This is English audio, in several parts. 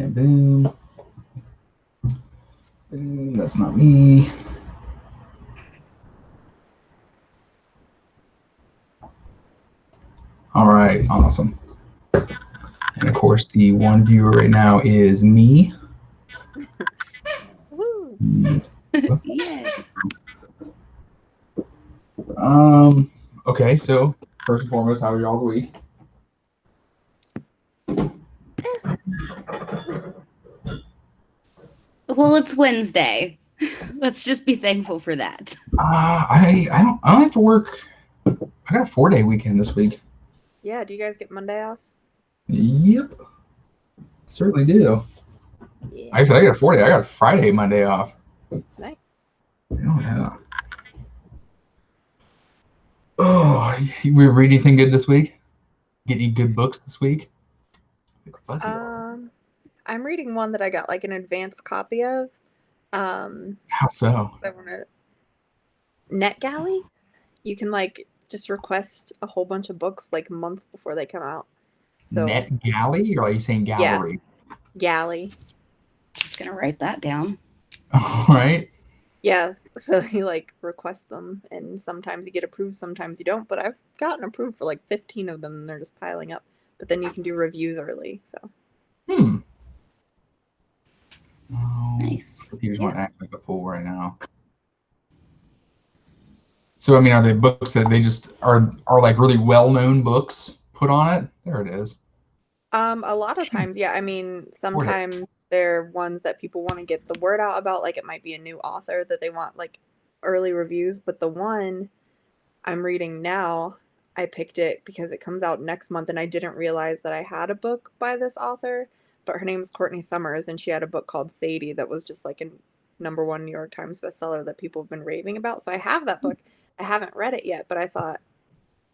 Okay, boom. Boom, that's not me. All right, awesome. And of course, the one viewer right now is me. Woo. Yeah. Okay, so first and foremost, how was y'all's week? Well, it's Wednesday. Let's just be thankful for that. I don't have to work. I got a 4-day weekend this week. Yeah, do you guys get Monday off? Yep, certainly do. Yeah. Actually, I got a 4-day. I got a Friday, Monday off. Nice. Oh yeah. Oh, we read anything good this week? Get any good books this week? I'm reading one that I got like an advanced copy of. How so? I want to NetGalley. You can like just request a whole bunch of books like months before they come out. So NetGalley, or are you saying gallery? Galley. Just gonna write that down. All right. Yeah, so you like request them, and sometimes you get approved, sometimes you don't. But I've gotten approved for like 15 of them, and they're just piling up. But then you can do reviews early. So. Oh, Nice. Peter's want to act like a fool right now. So I mean, are they books that they just are like really well-known books put on it? There it is. A lot of times, yeah. I mean, sometimes they're ones that people want to get the word out about. Like it might be a new author that they want like early reviews. But the one I'm reading now, I picked it because it comes out next month, and I didn't realize that I had a book by this author. But her name's Courtney Summers, and she had a book called Sadie that was just like a #1 New York Times bestseller that people have been raving about. So I have that book. I haven't read it yet, but I thought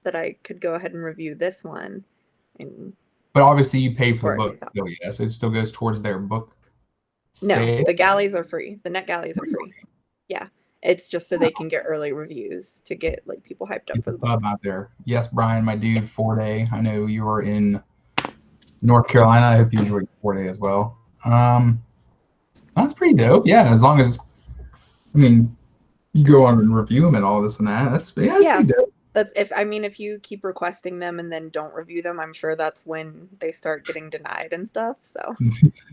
that I could go ahead and review this one. But obviously, you pay for the before it book comes out. still, yeah. So it still goes towards their book. No, the galleys are free. The net galleys are free. Yeah, it's just so they can get early reviews to get like people hyped up for the book. Out there. Yes, Brian, my dude, 4-day. I know you were in North Carolina. I hope you enjoyed 4-day as well. That's pretty dope. Yeah, as long as, I mean, you go on and review them and all this and that. That's pretty dope. That's if you keep requesting them and then don't review them, I'm sure that's when they start getting denied and stuff. So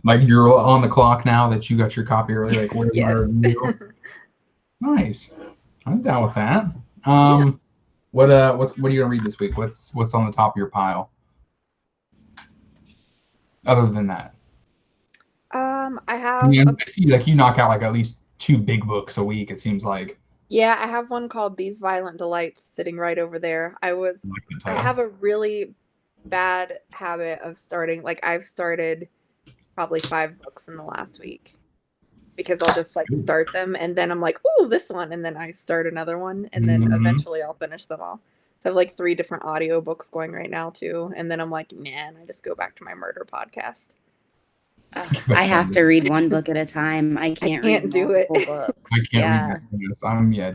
like you're on the clock now that you got your copy early. Like, where's my review? Nice. I'm down with that. What are you gonna read this week? What's on the top of your pile? Other than that, I see like you knock out like at least 2 big books a week. It seems like. Yeah, I have one called These Violent Delights sitting right over there. I have a really bad habit of starting. Like I've started probably 5 books in the last week because I'll just like start them and then I'm like, oh, this one, and then I start another one, and then eventually I'll finish them all. So I have like 3 different audio books going right now too, and then I'm like, nah, and I just go back to my murder podcast. I have to read one book at a time. I can't read do it. Books. I can't read this.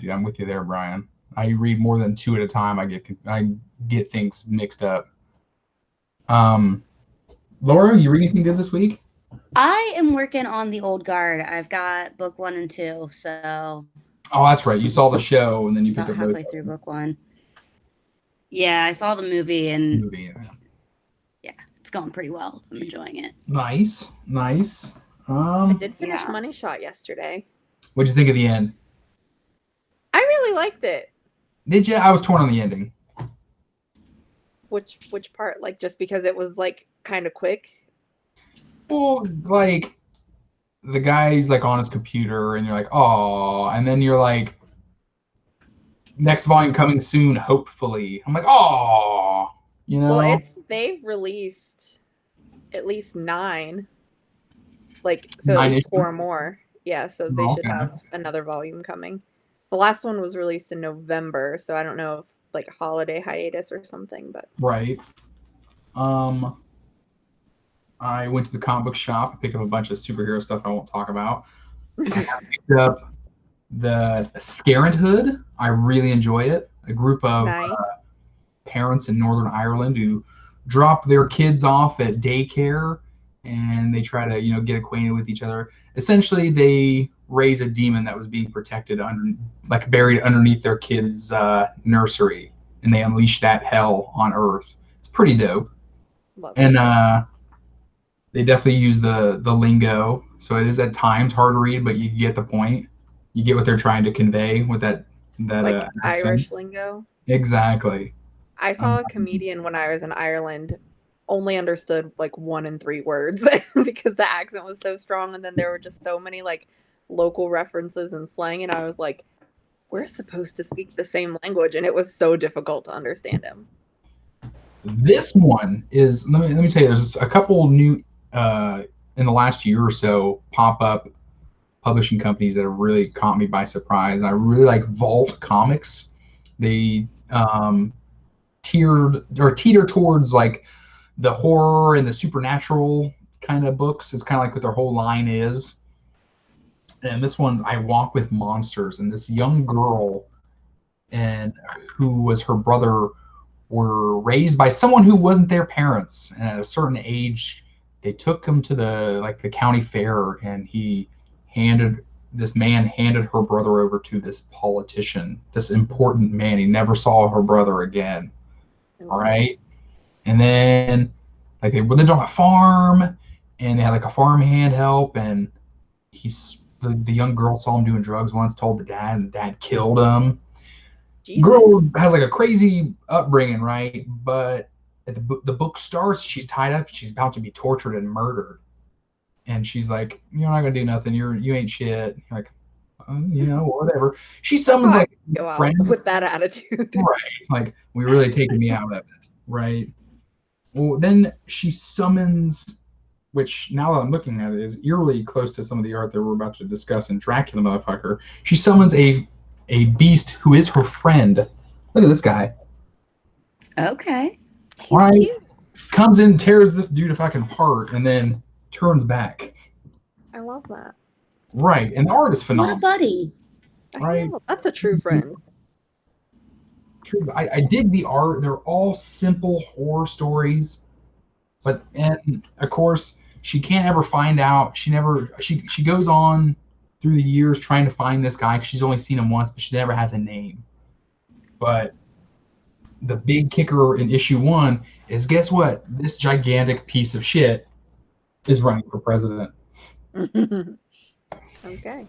Dude, I'm with you there, Brian. I read more than 2 at a time. I get things mixed up. Laura, you read anything good this week? I am working on The Old Guard. I've got book 1 and 2, so. Oh, that's right. You saw the show and then you picked up halfway through book 1. Yeah, I saw the movie and yeah, it's going pretty well. I'm enjoying it. Nice. I did finish Money Shot yesterday. What'd you think of the end? I really liked it. Did you? I was torn on the ending. Which part? Like just because it was like kind of quick? Well, like the guy's like on his computer and you're like, oh, and then you're like, next volume coming soon, hopefully. I'm like, oh, you know. Well, they've released at least 9. Like so, at least 4 more. Yeah, so they should have another volume coming. The last one was released in November, so I don't know if like holiday hiatus or something, but right. I went to the comic book shop, picked up a bunch of superhero stuff I won't talk about. I picked up the Scarenthood. I really enjoy it. A group of parents in Northern Ireland who drop their kids off at daycare and they try to, get acquainted with each other. Essentially, they raise a demon that was being protected buried underneath their kid's nursery, and they unleash that hell on Earth. It's pretty dope. Love And it. they definitely use the lingo, so it is at times hard to read, but you get the point. You get what they're trying to convey with that Like accent. Irish lingo. Exactly. I saw a comedian when I was in Ireland, only understood like 1 in 3 words because the accent was so strong, and then there were just so many like local references and slang, and I was like, we're supposed to speak the same language, and it was so difficult to understand him. This one is, let me tell you, there's a couple new in the last year or so pop-up publishing companies that have really caught me by surprise. I really like Vault Comics. They teeter towards like the horror and the supernatural kind of books. It's kind of like what their whole line is. And this one's I Walk with Monsters, and this young girl and who was her brother were raised by someone who wasn't their parents. And at a certain age, they took him to the county fair, and this man handed her brother over to this politician, this important man. He never saw her brother again. All right. And then like they lived on a farm, and they had like a farmhand help, and the young girl saw him doing drugs once, told the dad, and the dad killed him. Jesus. Girl has like a crazy upbringing, right? But at the book starts, she's tied up, she's about to be tortured and murdered, and she's like, "You're not gonna do nothing. You ain't shit." You're like, whatever. She summons like go out friend with that attitude, right? Like, we really taking me out of it, right? Well, then she summons, which now that I'm looking at it is eerily close to some of the art that we're about to discuss in Dracula Motherf ker. She summons a beast who is her friend. Look at this guy. Okay. He's right? cute. Comes in, tears this dude a fucking apart, and then turns back. I love that. Right, and the art is phenomenal. What a buddy. Right? That's a true friend. True. I dig the art. They're all simple horror stories, and of course she can't ever find out. She goes on through the years trying to find this guy because she's only seen him once, but she never has a name. But the big kicker in issue 1 is, guess what? This gigantic piece of shit is running for president. Okay.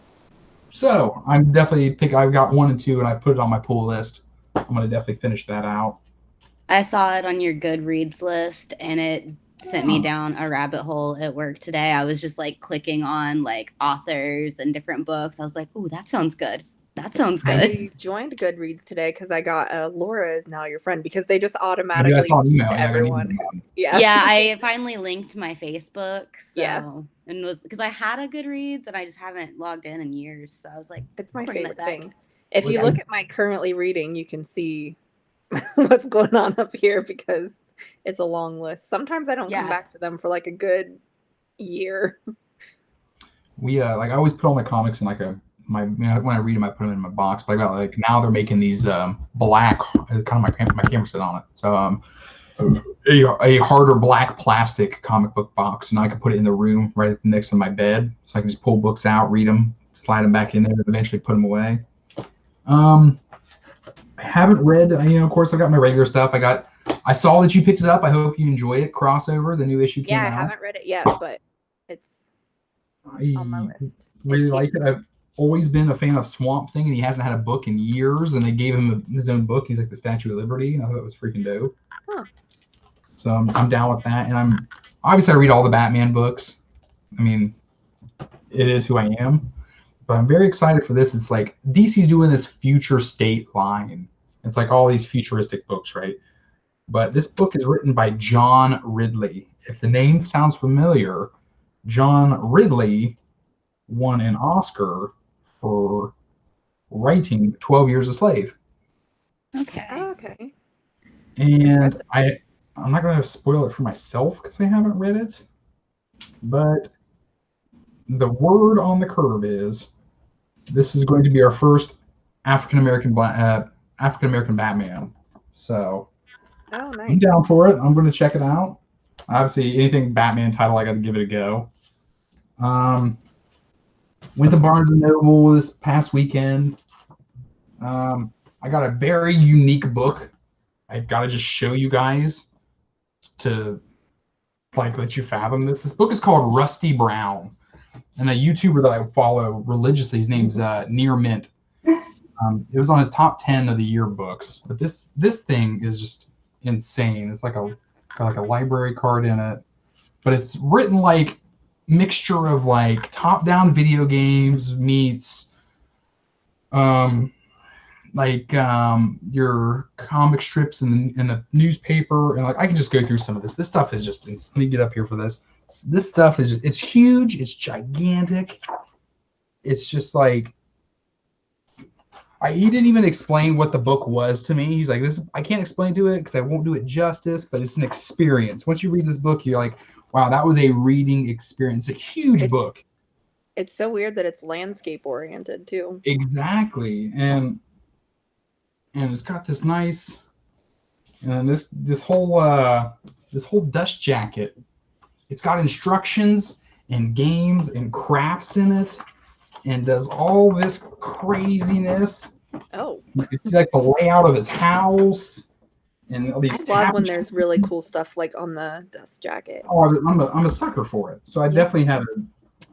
So I'm definitely I've got 1 and 2, and I put it on my pull list. I'm gonna definitely finish that out. I saw it on your Goodreads list, and it sent me down a rabbit hole at work today. I was just like clicking on like authors and different books. I was like, "Ooh, that sounds good. That sounds good." I joined Goodreads today because I got Laura is now your friend, because they just automatically I saw an email. everyone. Yeah, I finally linked my Facebook. So, yeah, and was because I had a Goodreads and I just haven't logged in years. So I was like, it's my favorite thing. If you look at my currently reading, you can see what's going on up here because it's a long list. Sometimes I don't come back to them for like a good year. We I always put all my comics in like when I read them, I put them in my box. But I got like now they're making these black, kind of my camera sit on it. So a harder black plastic comic book box, and I can put it in the room right next to my bed, so I can just pull books out, read them, slide them back in there, and eventually put them away. I haven't read, of course I've got my regular stuff. I saw that you picked it up. I hope you enjoy it. Crossover, the new issue came out. Yeah, I haven't read it yet, but it's on my list. Really like it. I've always been a fan of Swamp Thing, and he hasn't had a book in years, and they gave him his own book. He's like the Statue of Liberty, and I thought it was freaking dope. Huh. So I'm down with that, and I read all the Batman books. I mean, it is who I am. But I'm very excited for this. It's like DC's doing this future state line. It's like all these futuristic books, right? But this book is written by John Ridley. If the name sounds familiar, John Ridley won an Oscar for writing 12 Years a Slave. Okay. Oh, okay. And I'm not going to spoil it for myself because I haven't read it. But the word on the curve is this is going to be our first African American Batman. So nice. I'm down for it. I'm going to check it out. Obviously, anything Batman title, I got to give it a go. Went to Barnes and Noble this past weekend. I got a very unique book. I've got to just show you guys to like let you fathom this. This book is called Rusty Brown, and a YouTuber that I follow religiously, his name's Near Mint. It was on his top 10 of the year books, but this thing is just insane. It's like got a library card in it, but it's written like mixture of like top-down video games meets your comic strips in the newspaper, and like I can just go through some of this. This stuff is just. Let me get up here for this. This stuff is. It's huge. It's gigantic. It's just like. He didn't even explain what the book was to me. He's like, "This I can't explain to it because I won't do it justice, but it's an experience. Once you read this book, you're like, wow, that was a reading experience. It's a huge book. It's so weird that it's landscape oriented too. Exactly, and it's got this nice, and this whole dust jacket. It's got instructions and games and crafts in it, and does all this craziness. Oh, it's like the layout of his house, and all these. I love when there's really cool stuff like on the dust jacket. Oh, I'm a sucker for it. So I definitely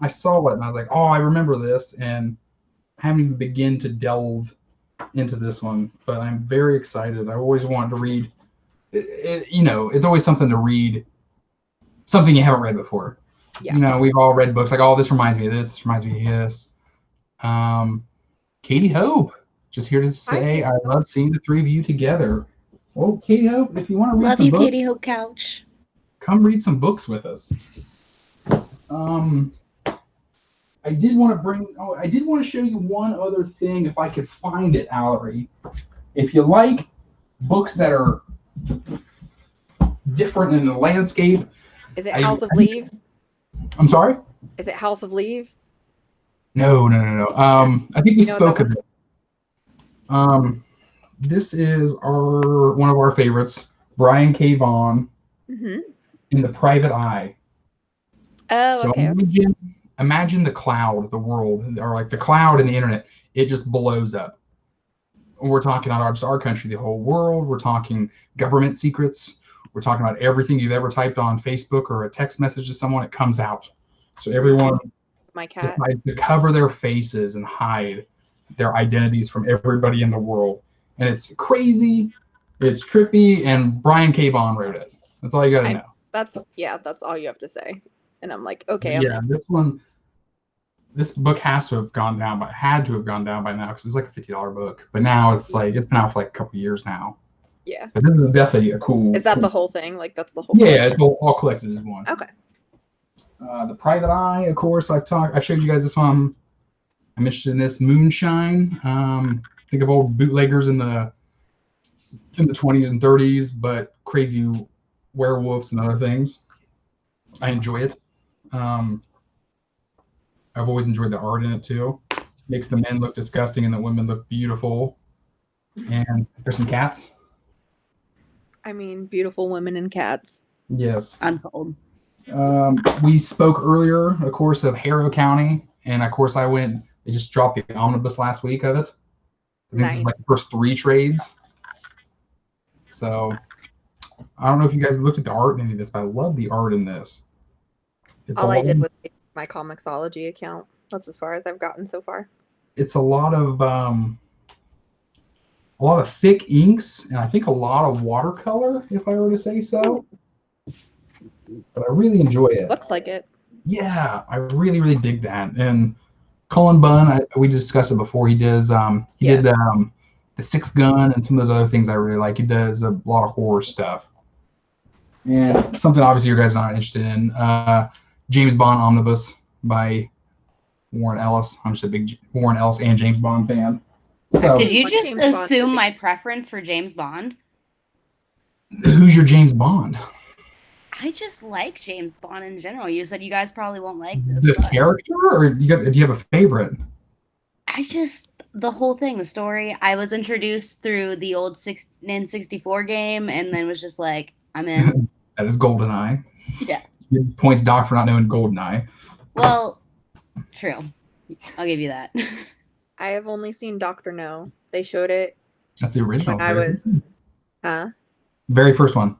I saw it and I was like, oh, I remember this, and I haven't even begun to delve into this one, but I'm very excited. I always wanted to read. It's always something to read, something you haven't read before. Yeah. We've all read books like, oh, this reminds me of this. This reminds me of this. Katie Hope, just here to say I love seeing the three of you together. Well, Katie Hope, if you want to read some books, love you, Katie Hope Couch. Come read some books with us. I did want to show you one other thing if I could find it, Allory. If you like books that are different in the landscape. Is it House of Leaves? I'm sorry? Is it House of Leaves? No. I think we spoke of it. This is one of our favorites, Brian K. Vaughan, in The Private Eye. Oh, okay. Imagine the cloud, the world, or like the cloud and the internet. It just blows up. We're talking about our country, the whole world. We're talking government secrets. We're talking about everything you've ever typed on Facebook or a text message to someone. It comes out. So everyone decides to cover their faces and hide their identities from everybody in the world. And it's crazy, it's trippy, and Brian K. Vaughan wrote it. That's all you got to know. That's all you have to say. And I'm like, okay. This book had to have gone down by now because it's like a $50 book. But now it's been out for like a couple years now. Yeah. But this is definitely a cool. Is that the whole thing? Like that's the whole. Yeah, it's all collected in one. Okay. The Private Eye, of course. I showed you guys this one. I'm interested in this Moonshine. Think of old bootleggers in the 20s and 30s, but crazy werewolves and other things. I enjoy it. I've always enjoyed the art in it too. Makes the men look disgusting and the women look beautiful. And there's some cats. I mean, beautiful women and cats. Yes. I'm sold. We spoke earlier, of course, of Harrow County, and of course they just dropped the omnibus last week of it. I think this is like the first 3 trades. So I don't know if you guys looked at the art in any of this, but I love the art in this. All I did was my Comixology account. That's as far as I've gotten so far. It's a lot of thick inks, and I think a lot of watercolor, if I were to say so. But I really enjoy it. Looks like it. Yeah, I really, really dig that. And Cullen Bunn, we discussed it before. He did The Sixth Gun and some of those other things I really like. He does a lot of horror stuff. And something obviously you guys are not interested in, James Bond Omnibus by Warren Ellis. I'm just a big Warren Ellis and James Bond fan. So, did you just assume my preference for James Bond? Who's your James Bond? I just like James Bond in general. You said you guys probably won't like this. The character, or do you have a favorite? The whole thing, the story. I was introduced through the old N64 game, and then was just like, I'm in. That is GoldenEye. Yeah. Good points, Doc, for not knowing Goldeneye. Well, true. I'll give you that. I have only seen Doctor No. They showed it That's the original. when I was, huh? Very first one.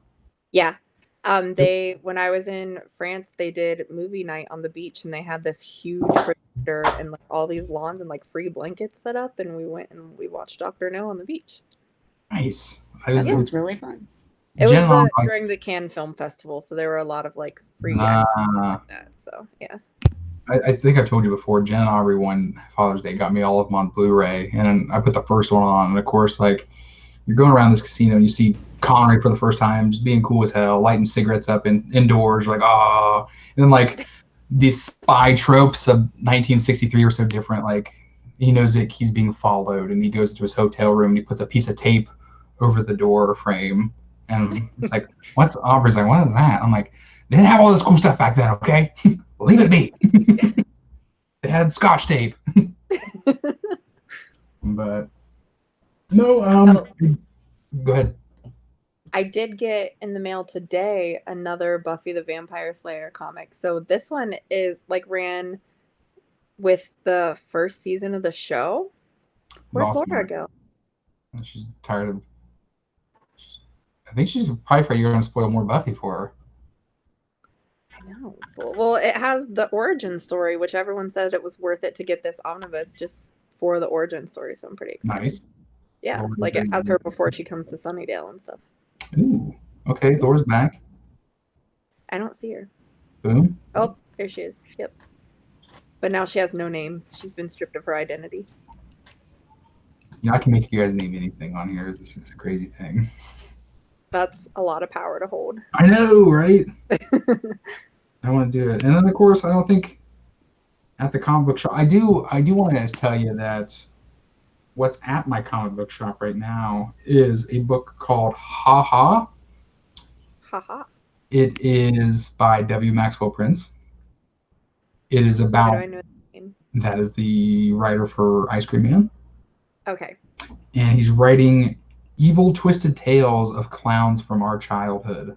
Yeah. When I was in France, they did movie night on the beach, and they had this huge projector and like all these lawns and like free blankets set up, and we went and we watched Doctor No on the beach. Nice. That sounds really fun. It was during the Cannes Film Festival, so there were a lot of like free activities like that. So yeah. I think I told you before, Jen and Aubrey one Father's Day got me all of them on Blu-ray, and I put the first one on, and of course, like, you're going around this casino and you see Connery for the first time, just being cool as hell, lighting cigarettes up indoors, like, ah, and then like these spy tropes of 1963 are so different. Like, he knows that he's being followed, and he goes to his hotel room and he puts a piece of tape over the door frame, and it's like, what's Aubrey's like, what is that? I'm like, they didn't have all this cool stuff back then, okay? Leave it be. They had Scotch tape. But no, go ahead. I did get in the mail today another Buffy the Vampire Slayer comic. So this one is like ran with the first season of the show. Where'd Laura go? She's tired of. I think she's probably afraid you're going to spoil more Buffy for her. I know. Well, it has the origin story, which everyone says it was worth it to get this omnibus just for the origin story. So I'm pretty excited. Nice. Yeah, like it has her before she comes to Sunnydale and stuff. Ooh. Okay, Laura's back. I don't see her. Boom. Oh, there she is. Yep. But now she has no name. She's been stripped of her identity. I can make you guys name anything on here. This is a crazy thing. That's a lot of power to hold. I know, right? I want to do it. And then, of course, I don't think at the comic book shop, I do want to tell you that what's at my comic book shop right now is a book called Ha Ha. Ha Ha. It is by W. Maxwell Prince. It is about, I know the name? That is the writer for Ice Cream Man. Okay. And he's writing evil, twisted tales of clowns from our childhood.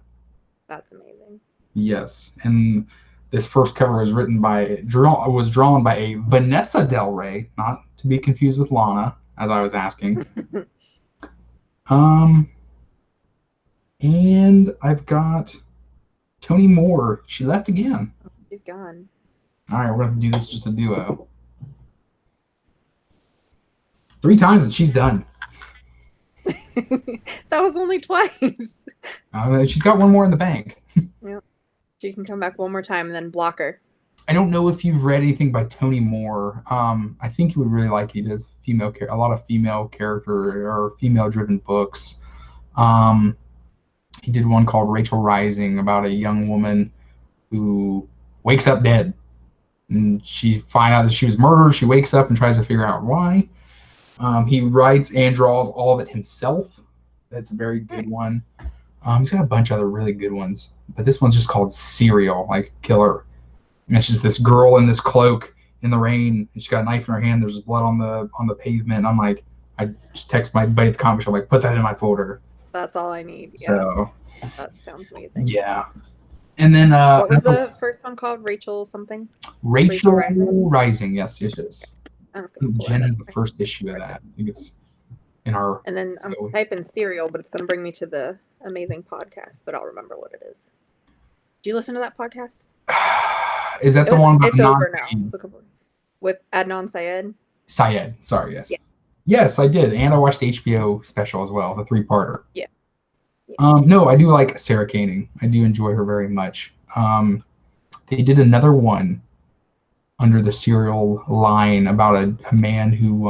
That's amazing. Yes, and this first cover was drawn by a Vanessa Del Rey, not to be confused with Lana, as I was asking. And I've got Toni Moore. She left again. She's gone. All right, we're gonna have to do this just a duo. 3 times and she's done. That was only twice. She's got one more in the bank. Yep. She can come back one more time and then block her. I don't know if you've read anything by Toni Moore. I think you would really like it. He does a lot of female character or female-driven books. He did one called Rachel Rising about a young woman who wakes up dead. And she finds out that she was murdered. She wakes up and tries to figure out why. He writes and draws all of it himself. That's a very good one. He's got a bunch of other really good ones, but this one's just called Serial, like killer. And it's just this girl in this cloak in the rain, and she's got a knife in her hand. There's blood on the pavement. And I'm like, I just text my buddy at the comic shop, like, put that in my folder. That's all I need. Yeah. So that sounds amazing. Yeah. And then what was the first one called? Rachel something? Rachel Rising. Yes. Jen has the first issue of that. I think it's in our. And then I'm typing Serial, but it's going to bring me to the amazing podcast, but I'll remember what it is. Do you listen to that podcast? Is that the one about it's over now. With Adnan Syed? Syed, sorry, yes. Yeah. Yes, I did. And I watched the HBO special as well, the 3-parter. Yeah. No, I do like Sarah Koenig. I do enjoy her very much. They did another one under the Serial line about a man who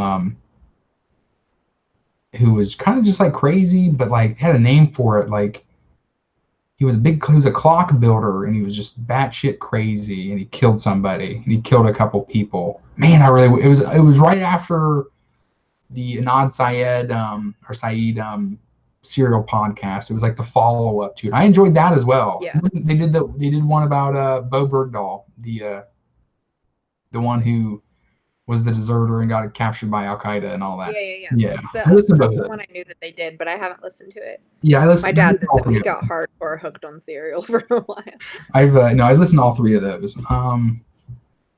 was kind of just like crazy, but like had a name for it. Like he was a clock builder, and he was just batshit crazy, and he killed somebody, and he killed a couple people. Man, it was right after the Anand Syed or Saeed Serial podcast. It was like the follow up to it. I enjoyed that as well. Yeah. They did one about Bo Bergdahl, the one who was the deserter and got captured by Al Qaeda and all that. Yeah. Yeah, That's I listened to the both of one them. I knew that they did, but I haven't listened to it. Yeah, I listened. My dad did all though. He three of got them. hardcore hooked on Serial for a while. I've no, I listened to all three of those.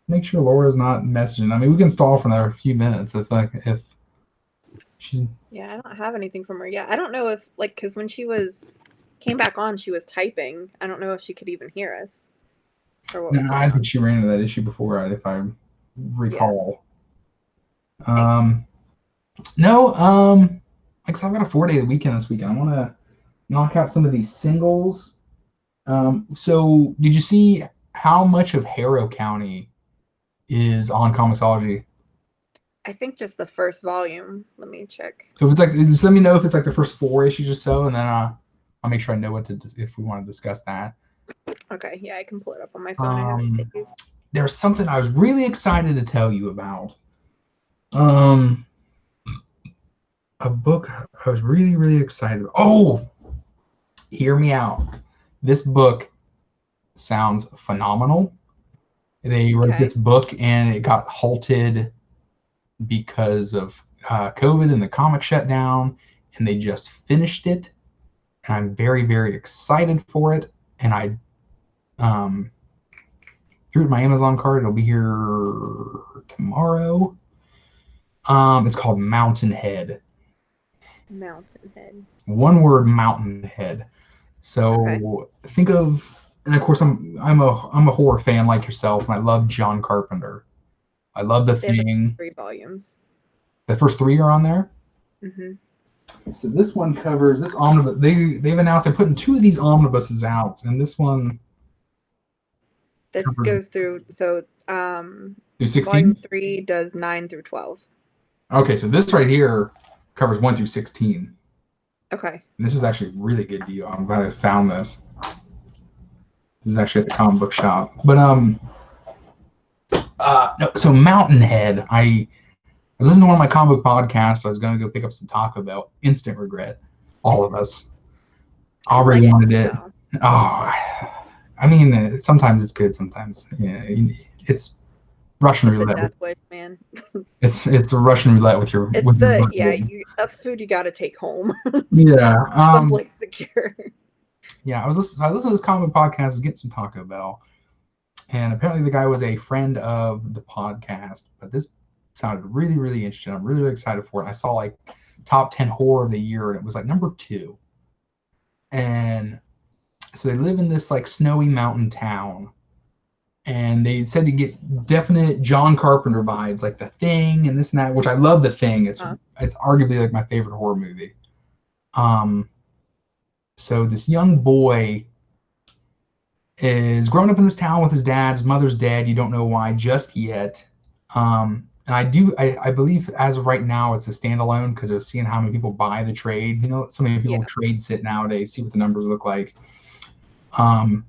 Make sure Laura's not messaging. I mean, we can stall for another few minutes if she's. Yeah, I don't have anything from her yet. I don't know if like because when she came back on, she was typing. I don't know if she could even hear us or what was No, I going think on. she ran into that issue before, if I recall. Okay. No, like I said, I've got a 4-day weekend this weekend. I want to knock out some of these singles. So did you see how much of Harrow County is on Comixology? I think just the first volume. Let me check. So if it's like, just let me know if it's like the first 4 issues or so, and then I'll make sure I know if we want to discuss that. Okay, yeah, I can pull it up on my phone. I have it saved. There's something I was really excited to tell you about. A book I was really, really excited about. Oh, hear me out. This book sounds phenomenal. They wrote this book and it got halted because of COVID and the comic shutdown, and they just finished it. And I'm very, very excited for it. And I threw it in my Amazon card. It'll be here tomorrow. It's called Mountainhead. Mountainhead. One word, Mountainhead. So think of, and of course I'm a horror fan like yourself, and I love John Carpenter. I love The Thing. 3 volumes. The first 3 are on there. Mm-hmm. So this one covers this omnibus. They've announced they're putting 2 of these omnibuses out, and this one. This goes through through 16. Volume 3 does 9 through 12. Okay, so this right here covers 1 through 16. Okay. And this is actually a really good deal. I'm glad I found this. This is actually at the comic book shop. But no, so Mountainhead. I was listening to one of my comic book podcasts. I was going to go pick up some Taco Bell. Instant regret. All of us. Already wanted it. Oh, I mean, sometimes it's good. Sometimes, yeah, it's Russian roulette. Death wish, man. It's a Russian roulette with your. That's food you got to take home. Yeah. Someplace secure. Yeah, I listened to this comic podcast to get some Taco Bell, and apparently the guy was a friend of the podcast. But this sounded really, really interesting. I'm really, really excited for it. I saw like top 10 horror of the year, and it was like number 2. And so they live in this like snowy mountain town, and they said to get definite John Carpenter vibes, like The Thing and this and that, which I love. The Thing. It's arguably like my favorite horror movie. So this young boy is growing up in this town with his dad. His mother's dead. You don't know why just yet. And I believe as of right now it's a standalone because I was seeing how many people buy the trade. You know, so many people trade sit nowadays, see what the numbers look like. And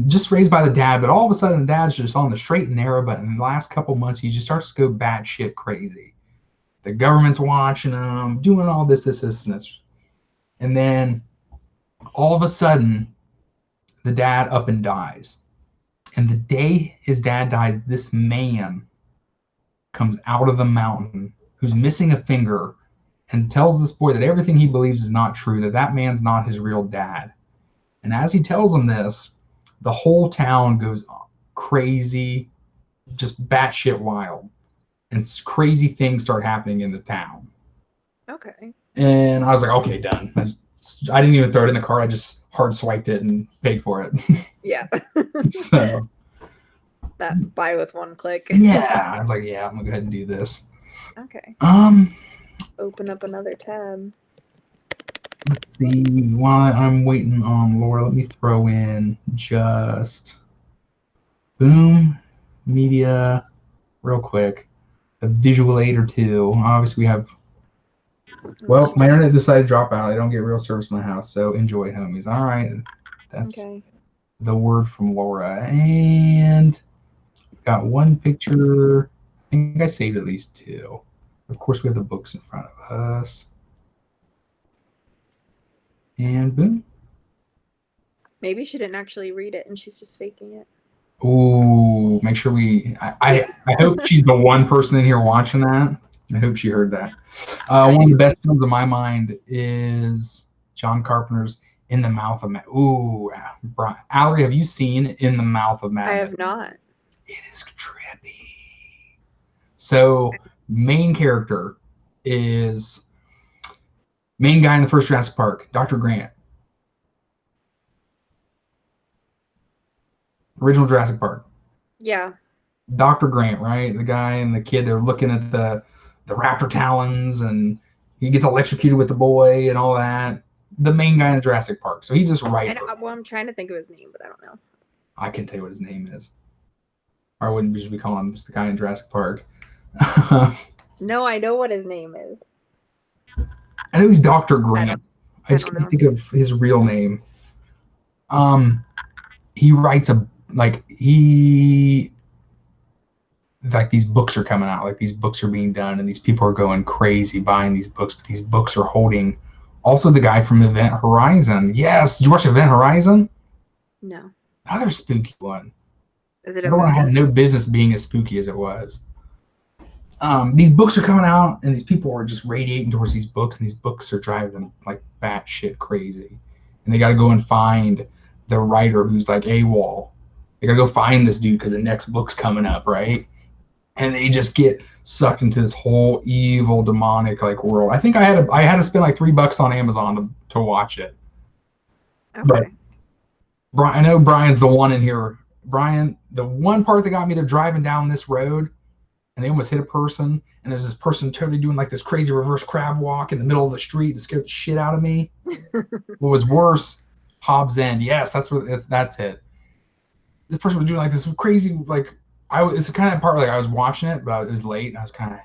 just raised by the dad, but all of a sudden the dad's just on the straight and narrow, but in the last couple months he just starts to go batshit crazy. The government's watching him, doing all this, and this. And then all of a sudden the dad up and dies. And the day his dad dies, this man comes out of the mountain who's missing a finger and tells this boy that everything he believes is not true, that man's not his real dad. And as he tells him this, the whole town goes crazy, just batshit wild. And crazy things start happening in the town. Okay. And I was like, okay, done. I didn't even throw it in the cart. I just hard swiped it and paid for it. Yeah. So that buy with one click. Yeah, I was like, yeah, I'm gonna go ahead and do this. Okay. Open up another tab. Let's see. While I'm waiting on Laura, let me throw in just Boom Media real quick. A visual aid or 2. Obviously, we have. Well, my internet decided to drop out. I don't get real service in my house, so enjoy, homies. All right, that's the word from Laura. And got one picture. I think I saved at least 2. Of course, we have the books in front of us. And boom. Maybe she didn't actually read it and she's just faking it. Ooh. cool. Make sure I hope she's the one person in here watching that. I hope she heard that. One of the best films in my mind is John Carpenter's In the Mouth of Madness. Ooh, Allory, have you seen In the Mouth of Madness? I have not. It is trippy. So, main character is main guy in the first Jurassic Park, Dr. Grant. Original Jurassic Park. Yeah. Dr. Grant, right? The guy and the kid, they're looking at the raptor talons, and he gets electrocuted with the boy and all that. The main guy in Jurassic Park. So he's this writer. Well, I'm trying to think of his name, but I don't know. I can tell you what his name is. Or I wouldn't usually call him just the guy in Jurassic Park. No, I know what his name is. I know he's Dr. Grant. I just can't think of his real name. He writes these books are coming out, like these books are being done, and these people are going crazy buying these books, but these books are holding also the guy from Event Horizon. Yes, did you watch Event Horizon? No. Another spooky one. Is it Everyone had no business being as spooky as it was. These books are coming out, and these people are just radiating towards these books, and these books are driving them like batshit crazy. And they got to go and find the writer who's like AWOL. They got to go find this dude because the next book's coming up, right? And they just get sucked into this whole evil, demonic like world. I think I had to spend like $3 on Amazon to watch it. Okay. But I know Brian's the one in here. Brian, the one part that got me, they're driving down this road, and they almost hit a person, and there's this person totally doing like this crazy reverse crab walk in the middle of the street and scared the shit out of me. What was worse, Hobbs End. Yes, that's it. This person was doing like this crazy like. It's the kind of part where like I was watching it, but it was late, and I was kind of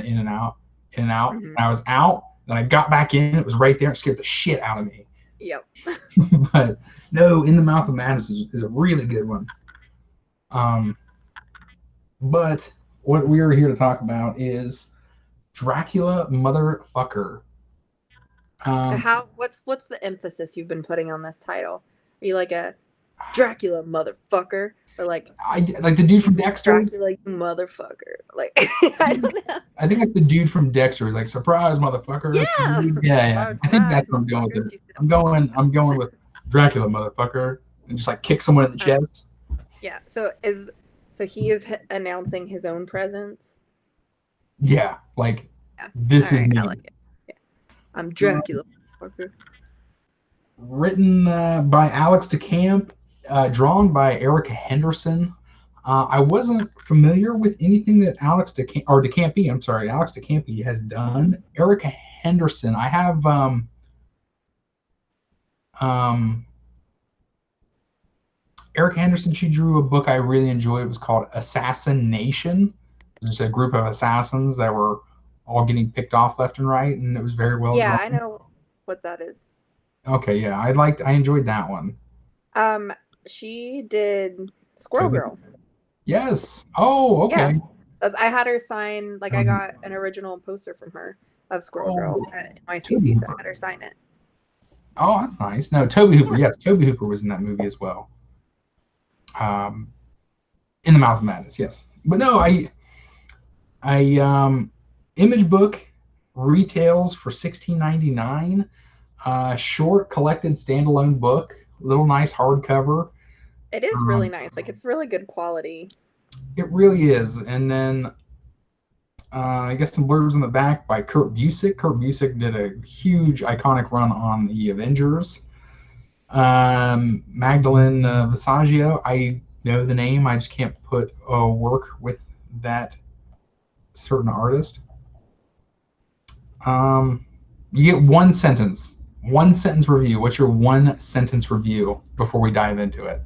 in and out. Mm-hmm. And I was out, then I got back in. It was right there. It scared the shit out of me. Yep. But no, In the Mouth of Madness is a really good one. But what we are here to talk about is Dracula Motherf ker. So what's the emphasis you've been putting on this title? Are you like a Dracula Motherfucker? Or like the dude from Dexter? Dracula, you motherfucker. Like I don't know. I think like the dude from Dexter, like surprise motherfucker. Yeah. I think that's what I'm going with. I'm going with Dracula Motherfucker, and just like kick someone in the chest. Yeah. So he is announcing his own presence. Yeah, like this is me. I like it. Yeah. I'm Dracula Motherfucker. Written by Alex DeCamp. Drawn by Eric Henderson. I wasn't familiar with anything that Alex DeCampi has done. Eric Henderson. I have Eric Henderson. She drew a book I really enjoyed. It was called Assassination. It was a group of assassins that were all getting picked off left and right, and it was very well drawn. I know what that is. Okay, yeah, I enjoyed that one. She did Squirrel Girl. Yes. Oh, okay. Yeah. I had her sign, like I got an original poster from her of Squirrel Girl at NYCC, so I had her sign it. Oh, that's nice. No, Tobe Hooper. Yes, Tobe Hooper was in that movie as well. In the Mouth of Madness, yes. But no, Image book retails for $16.99. Short collected standalone book. Little nice hardcover. It is really nice. Like it's really good quality. It really is. And then I guess some blurbs in the back by Kurt Busiek. Kurt Busiek did a huge iconic run on the Avengers. Magdalene Visaggio. I know the name. I just can't put work with that certain artist. You get one sentence review. What's your one sentence review before we dive into it?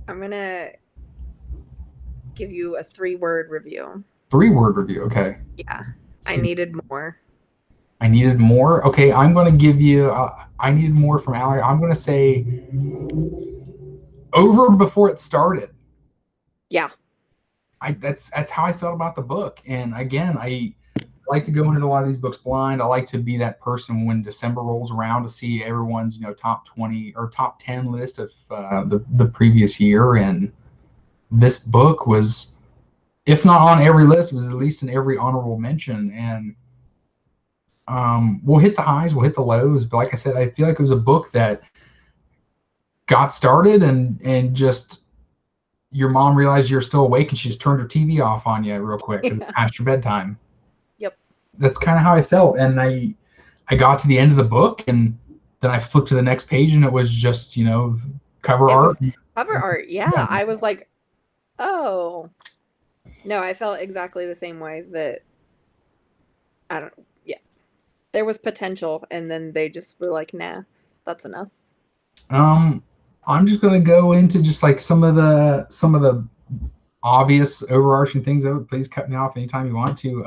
I'm gonna give you a 3-word review. 3-word review, okay. Yeah, I needed more. I needed more? Okay, I'm going to give you, I needed more from Allory. I'm going to say over before it started. Yeah. That's how I felt about the book. And again, I like to go into a lot of these books blind. I like to be that person when December rolls around to see everyone's, top 20 or top 10 list of the previous year. And this book was, if not on every list, was at least in every honorable mention. And we'll hit the highs, we'll hit the lows. But like I said, I feel like it was a book that got started and just your mom realized you're still awake and she just turned her TV off on you real quick because it's past your bedtime. Yep. That's kind of how I felt. And I got to the end of the book and then I flipped to the next page and it was just, cover art. Cover art, yeah. I was like, oh. No, I felt exactly the same way that, there was potential and then they just were like, nah, that's enough. I'm just gonna go into just like some of the obvious overarching things. Please cut me off anytime you want to.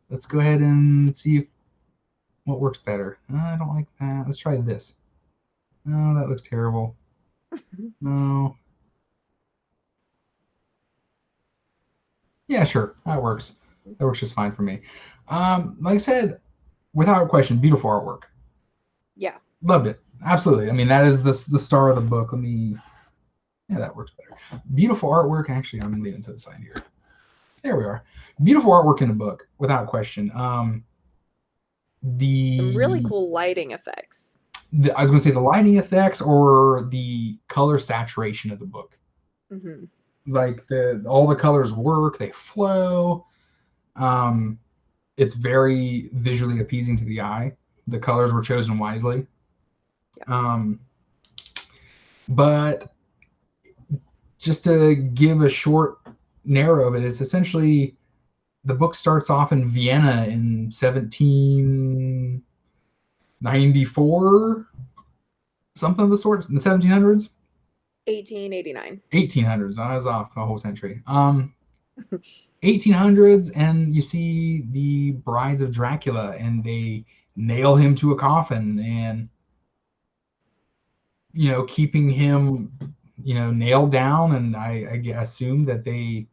Let's go ahead and see what works better. I don't like that. Let's try this. No, that looks terrible. No. Yeah, sure. That works. That works just fine for me. Like I said, without question, beautiful artwork. Yeah. Loved it. Absolutely. I mean, that is the star of the book. Yeah, that works better. Beautiful artwork. Actually, I'm leaning to the side here. There we are. Beautiful artwork in the book, without question. Some really cool lighting effects. I was going to say the lighting effects or the color saturation of the book. Mm-hmm. Like all the colors work, they flow. It's very visually appeasing to the eye. The colors were chosen wisely. Yeah. But just to give a short narrow of it, it's essentially the book starts off in Vienna in 1794, something of the sort, in the 1700s. 1889. 1800s. I was off a whole century. 1800s, and you see the brides of Dracula, and they nail him to a coffin, and keeping him, nailed down, and I assume that they,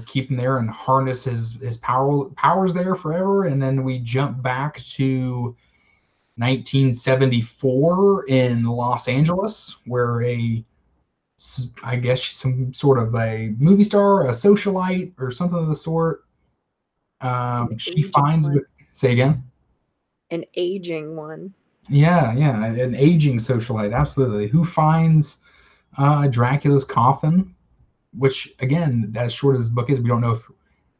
keep him there and harness his powers there forever. And then we jump back to 1974 in Los Angeles, where I guess she's some sort of a movie star, a socialite, or something of the sort. She finds say again. An aging one. Yeah, an aging socialite, absolutely. Who finds Dracula's coffin, which, again, as short as this book is, we don't know if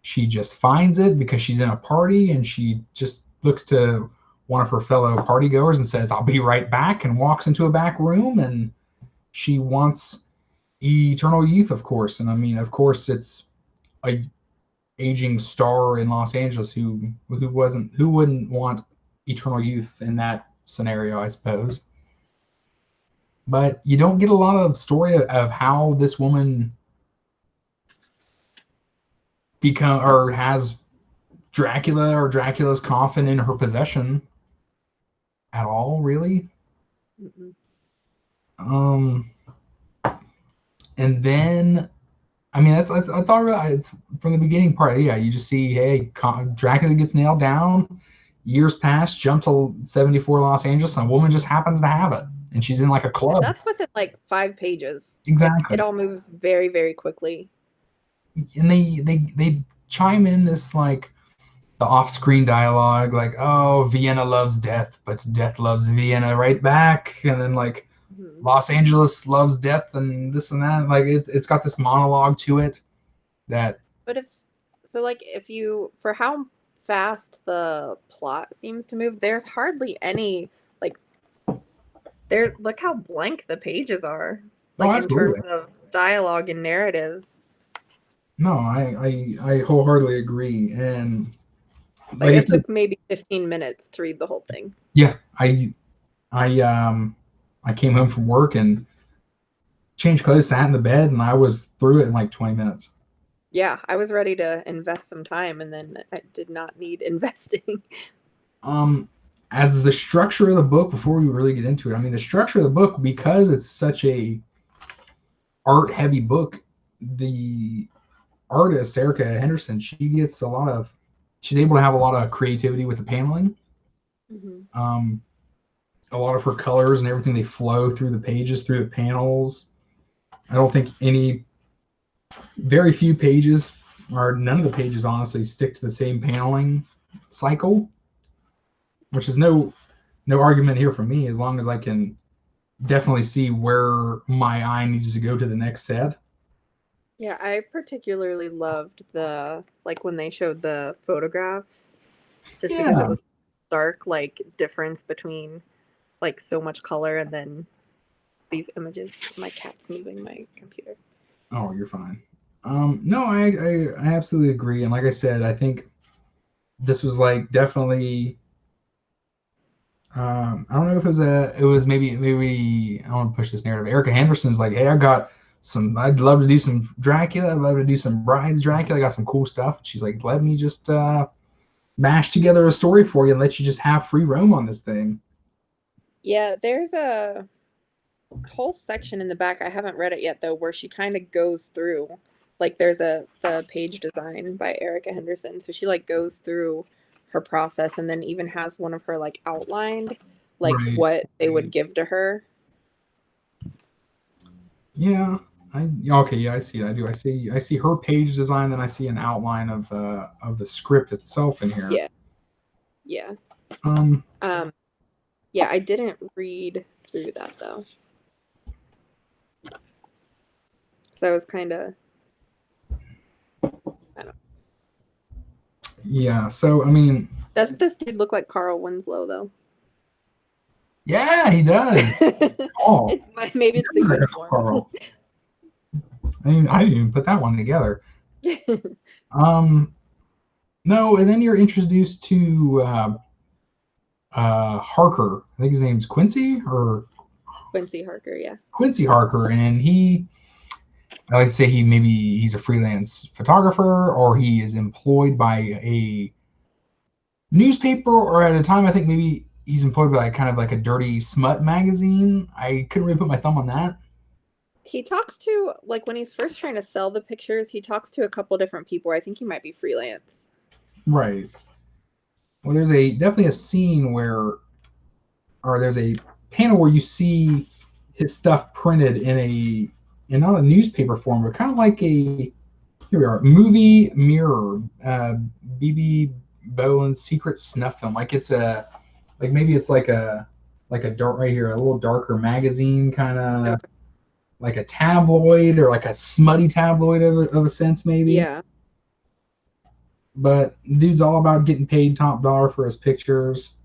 she just finds it because she's in a party and she just looks to one of her fellow partygoers and says, "I'll be right back," and walks into a back room, and she wants eternal youth, of course. And I mean, of course, it's a aging star in Los Angeles who wouldn't want eternal youth in that scenario, I suppose. But you don't get a lot of story of how this woman has Dracula or Dracula's coffin in her possession at all, really. Mm-mm. And then, I mean, that's all right. It's from the beginning part. Yeah, you just see, hey, Dracula gets nailed down. Years pass, jump to 74 Los Angeles, and a woman just happens to have it, and she's in like a club. And that's within like 5 pages. Exactly. Like, it all moves very, very quickly. And they chime in this like the off-screen dialogue, like, "Oh, Vienna loves death, but death loves Vienna right back," and then like. Mm-hmm. Los Angeles loves death and this and that. Like it's got this monologue to it that. But if you for how fast the plot seems to move, there's hardly any look how blank the pages are, in terms of dialogue and narrative. No, I wholeheartedly agree, and it took maybe 15 minutes to read the whole thing. Yeah, I came home from work and changed clothes, sat in the bed, and I was through it in like 20 minutes. Yeah, I was ready to invest some time, and then I did not need investing. As the structure of the book, before we really get into it, I mean, the structure of the book, because it's such a art-heavy book, the artist, Erica Henderson, she's able to have a lot of creativity with the paneling. Mm-hmm. A lot of her colors and everything, they flow through the pages, through the panels. I don't think very few pages, or none of the pages honestly, stick to the same paneling cycle, which is no argument here for me, as long as I can definitely see where my eye needs to go to the next set. Yeah, I particularly loved when they showed the photographs, just because it was stark, like, difference between, like, so much color and then these images. My cat's moving my computer. Oh, you're fine. No, I absolutely agree. And like I said, I think this was like definitely, I don't know if it was maybe, I don't want to push this narrative. Erica Henderson's like, hey, I'd love to do some Dracula. I'd love to do some Brides Dracula. I got some cool stuff. And she's like, let me just mash together a story for you and let you just have free roam on this thing. Yeah, there's a whole section in the back, I haven't read it yet though, where she kind of goes through, like, there's the page design by Erica Henderson, so she like goes through her process and then even has one of her like outlined, like, right, what they would give to her. Yeah, okay, yeah, I see it. I do. I see her page design, then I see an outline of the script itself in here. Yeah. Um. Yeah, I didn't read through that though, so I was kind of, I don't know. Yeah. So I mean, Doesn't this dude look like Carl Winslow though? Yeah, he does. Oh, Maybe it's the uniform. Carl. I didn't even put that one together. No, and then you're introduced to Harker. I think his name's Quincy Harker, yeah. Quincy Harker, and I like to say he's a freelance photographer, or he is employed by a newspaper, or at a time I think maybe he's employed by like kind of like a dirty smut magazine. I couldn't really put my thumb on that. He talks to, like, when he's first trying to sell the pictures, he talks to a couple different people. I think he might be freelance. Right. Well, there's definitely a scene or there's a panel where you see his stuff printed in not a newspaper form, but kind of like here we are, movie mirror, BB Bowen's secret snuff film. Like maybe it's like a dark right here, a little darker magazine kind of. Okay. Like a tabloid or like a smutty tabloid of a sense, maybe. Yeah. But dude's all about getting paid top dollar for his pictures.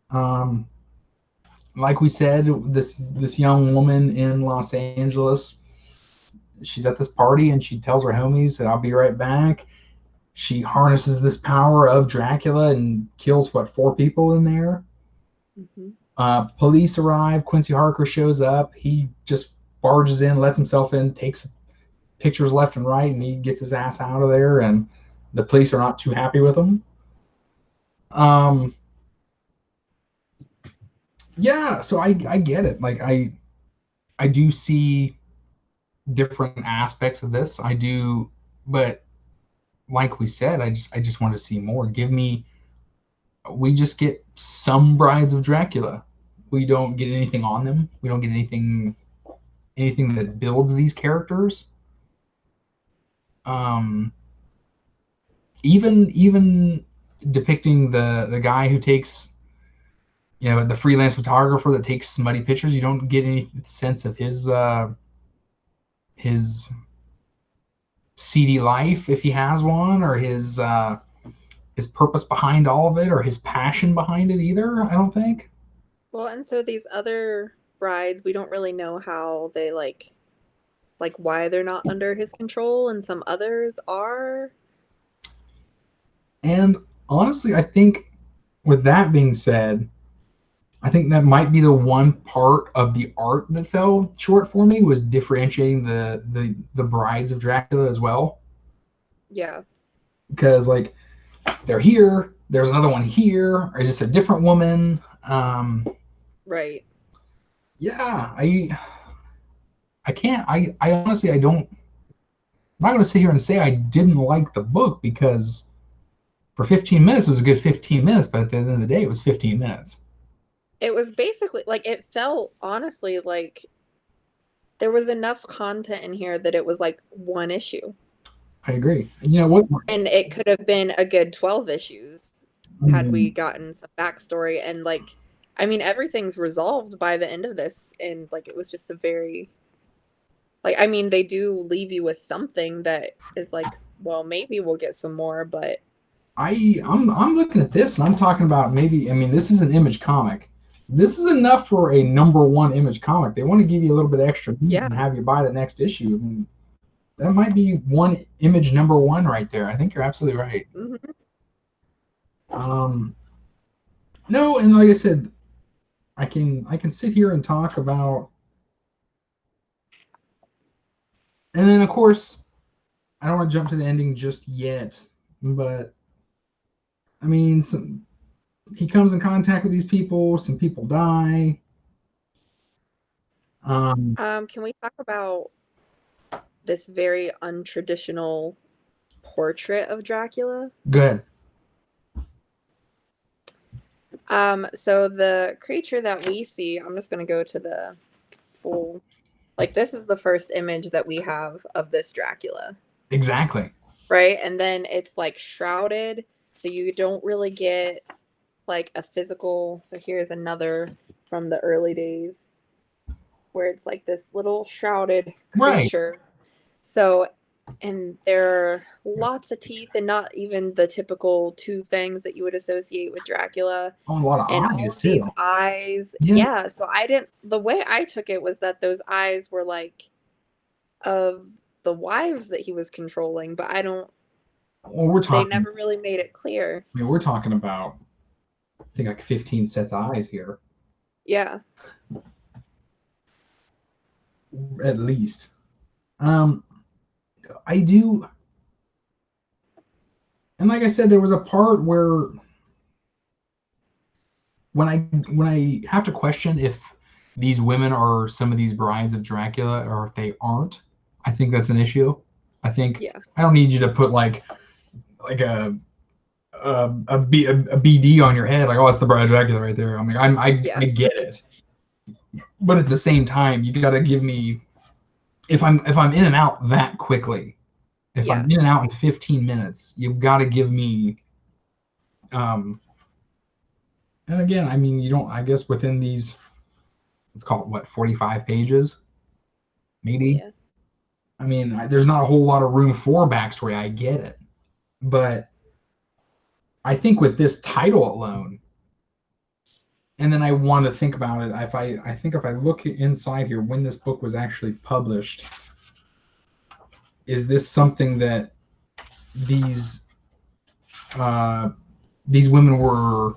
Like we said, this young woman in Los Angeles, she's at this party and she tells her homies that I'll be right back. She harnesses this power of Dracula and kills 4 people in there. Mm-hmm. Police arrive. Quincy Harker shows up. He just barges in, lets himself in, takes pictures left and right, and he gets his ass out of there, and the police are not too happy with him. Yeah, so I get it. Like I do see different aspects of this. I do, but like we said, I just want to see more. We just get some Brides of Dracula. We don't get anything on them. We don't get anything that builds these characters. Even depicting the guy who takes, the freelance photographer that takes smutty pictures, you don't get any sense of his seedy life, if he has one, or his purpose behind all of it, or his passion behind it either, I don't think. Well, and so these other brides, we don't really know how they like why they're not under his control, and some others are. And honestly, I think with that being said, I think that might be the one part of the art that fell short for me, was differentiating the Brides of Dracula as well. Yeah. Because like they're here, there's another one here, or just a different woman. Right. Yeah, I can't. I honestly, I don't. I'm not going to sit here and say I didn't like the book, because for 15 minutes it was a good 15 minutes, but at the end of the day it was 15 minutes. It was basically like, it felt honestly like there was enough content in here that it was like one issue. I agree. You know what? And it could have been a good 12 issues had we gotten some backstory, and like, I mean, everything's resolved by the end of this, and like it was just a very, like, I mean, they do leave you with something that is like, well, maybe we'll get some more, but I'm looking at this and I'm talking about, maybe, I mean, this is an Image comic. This is enough for a #1 Image comic. They want to give you a little bit extra meat and have you buy the next issue. I mean, that might be one Image #1 right there. I think you're absolutely right. mm-hmm. No, and like I said, I can sit here and talk about, and then of course I don't want to jump to the ending just yet, but I mean, he comes in contact with these people. Some people die. Can we talk about this very untraditional portrait of Dracula? Good. So the creature that we see, I'm just going to go to the full, like, this is the first image that we have of this Dracula. Exactly. Right? And then it's like shrouded, so you don't really get like a physical. So here's another from the early days where it's like this little shrouded creature. Right. So, and there are lots of teeth, and not even the typical two fangs that you would associate with Dracula. Oh, a lot of and eyes, all too. These eyes. Yeah. So the way I took it was that those eyes were like of the wives that he was controlling, but I don't. Well, they never really made it clear. I mean, we're talking about, I think, like 15 sets of eyes here. Yeah. At least. I do. And like I said, there was a part where when I have to question if these women are some of these brides of Dracula, or if they aren't, I think that's an issue. I think I don't need you to put like a BD on your head, like, oh, it's the bride of Dracula right there. I mean, I get it, but at the same time, you got to give me, if I'm in and out that quickly, if I'm in and out in 15 minutes, you've got to give me. And again, I mean, you don't. I guess within these, let's call it what, 45 pages, maybe. Yeah. I mean, there's not a whole lot of room for backstory. I get it, but I think with this title alone, and then I want to think about it. I think if I look inside here, when this book was actually published, is this something that these women were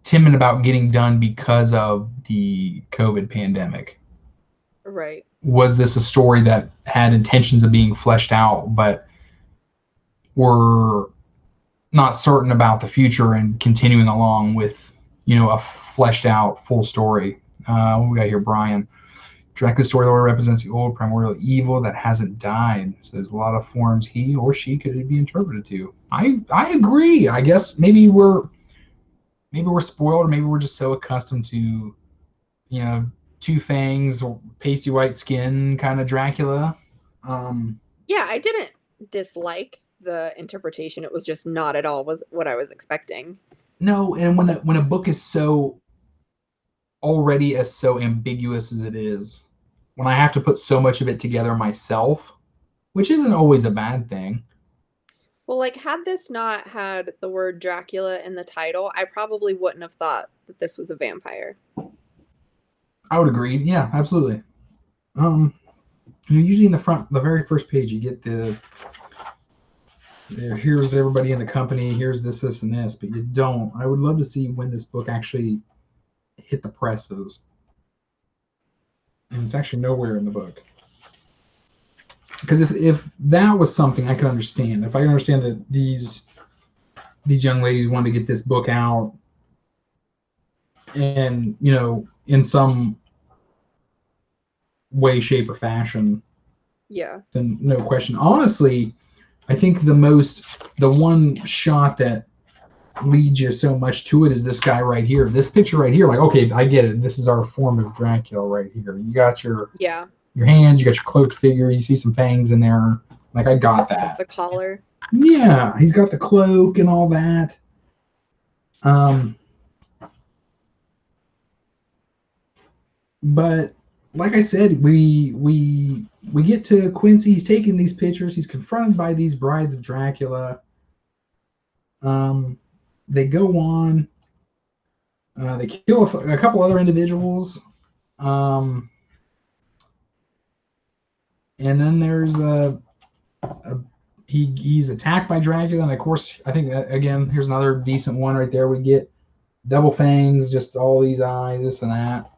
timid about getting done because of the COVID pandemic? Right. Was this a story that had intentions of being fleshed out, but were not certain about the future and continuing along with, a fleshed out full story? What we got here, Brian? Dracula's story represents the old primordial evil that hasn't died. So there's a lot of forms he or she could be interpreted to. I agree. I guess maybe we're spoiled, or maybe we're just so accustomed to, two fangs or pasty white skin kind of Dracula. Yeah, I didn't dislike the interpretation. It was just not at all was what I was expecting. No, and when a book is so ambiguous as it is, when I have to put so much of it together myself, which isn't always a bad thing. Well, like, had this not had the word Dracula in the title, I probably wouldn't have thought that this was a vampire. I would agree. Yeah, absolutely. Usually in the very first page, you get here's everybody in the company, here's this, and this, but you don't. I would love to see when this book actually hit the presses. And it's actually nowhere in the book. Because if that was something I could understand, if I could understand that these young ladies wanted to get this book out, and in some way, shape, or fashion, Yeah. Then no question. Honestly, I think the one shot that leads you so much to it is this guy right here. This picture right here, like, okay, I get it. This is our form of Dracula right here. You got your hands, you got your cloaked figure, you see some fangs in there. Like, I got that. The collar. Yeah, he's got the cloak and all that. But like I said, we get to Quincy. He's taking these pictures. He's confronted by these brides of Dracula. They go on. They kill a couple other individuals. And then there's he's attacked by Dracula, and of course, I think that, again, here's another decent one right there. We get double fangs, just all these eyes, this and that.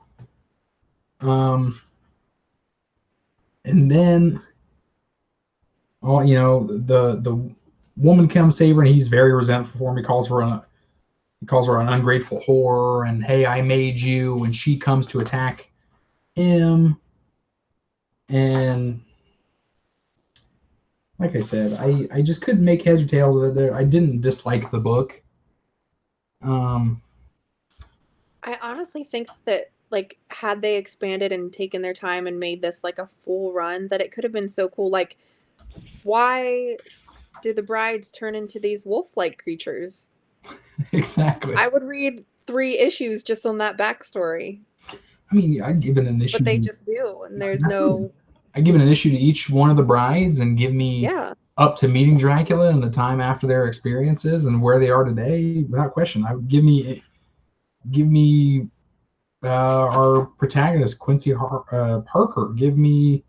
And then, the woman comes save her, and he's very resentful for him. He calls her an ungrateful whore, and hey, I made you. And she comes to attack him, and like I said, I just couldn't make heads or tails of it. I didn't dislike the book. I honestly think that, like, had they expanded and taken their time and made this like a full run, that it could have been so cool. Like, why did the brides turn into these wolf-like creatures? Exactly. I would read 3 issues just on that backstory. I mean, I'd give it an issue. But they just do, and there's no... I'd give it an issue to each one of the brides and give me up to meeting Dracula and the time after their experiences and where they are today, without question. I would give me our protagonist, Quincy Parker. Give me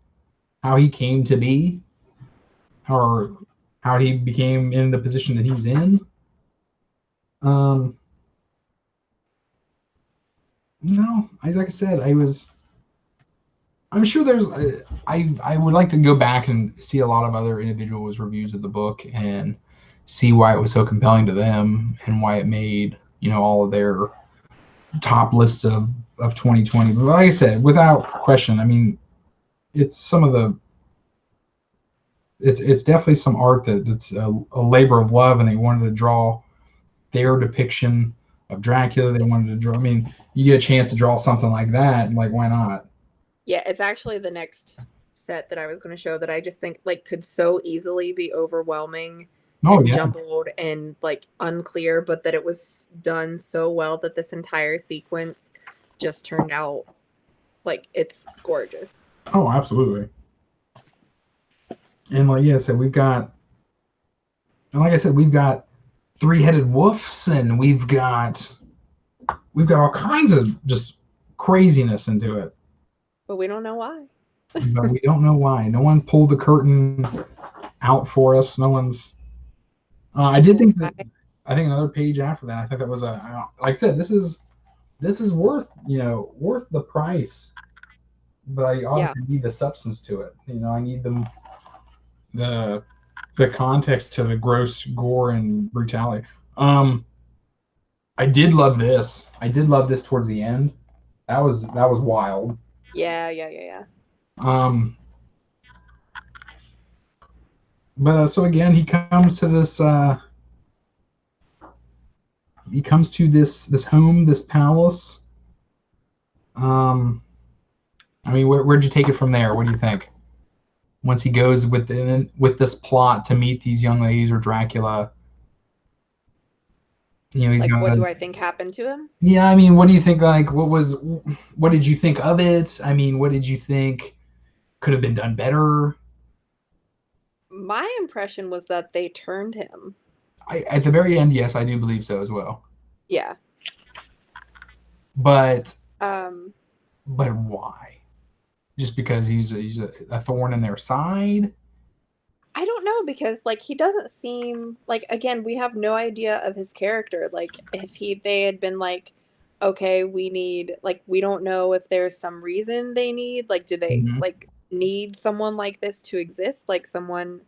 how he came to be, or how he became in the position that he's in. Like I said, I'm sure there's. I would like to go back and see a lot of other individuals' reviews of the book and see why it was so compelling to them and why it made all of their top lists of 2020. But like I said, without question, I mean, it's some of the. It's definitely some art that's a labor of love, and they wanted to draw their depiction of Dracula. They wanted to draw. I mean, you get a chance to draw something like that, like, why not? Yeah, it's actually the next set that I was going to show that I just think like could so easily be overwhelming and jumbled and like unclear, but that it was done so well that this entire sequence just turned out like it's gorgeous. Oh, absolutely. And like I said, we've got 3-headed wolves, and we've got all kinds of just craziness into it. But we don't know why. But we don't know why. No one pulled the curtain out for us. No one's. I did think that. I think another page after that. I think that was like I said, this is worth worth the price. But I obviously need the substance to it. I need the context to the gross gore and brutality. I did love this. I did love this towards the end. That was wild. Yeah. But so again, he comes to this. He comes to this home, this palace. I mean, where'd you take it from there? What do you think? Once he goes with this plot to meet these young ladies or Dracula, he's like, gonna. What do I think happened to him? Yeah, I mean, what do you think? Like, what did you think of it? I mean, what did you think could have been done better? My impression was that they turned him. At the very end, yes, I do believe so as well. Yeah. But why? Just because he's a thorn in their side? I don't know, because like he doesn't seem like, again, we have no idea of his character. Like if they had been like, okay, we don't know if there's some reason they need, like, do they like need someone like this to exist, like someone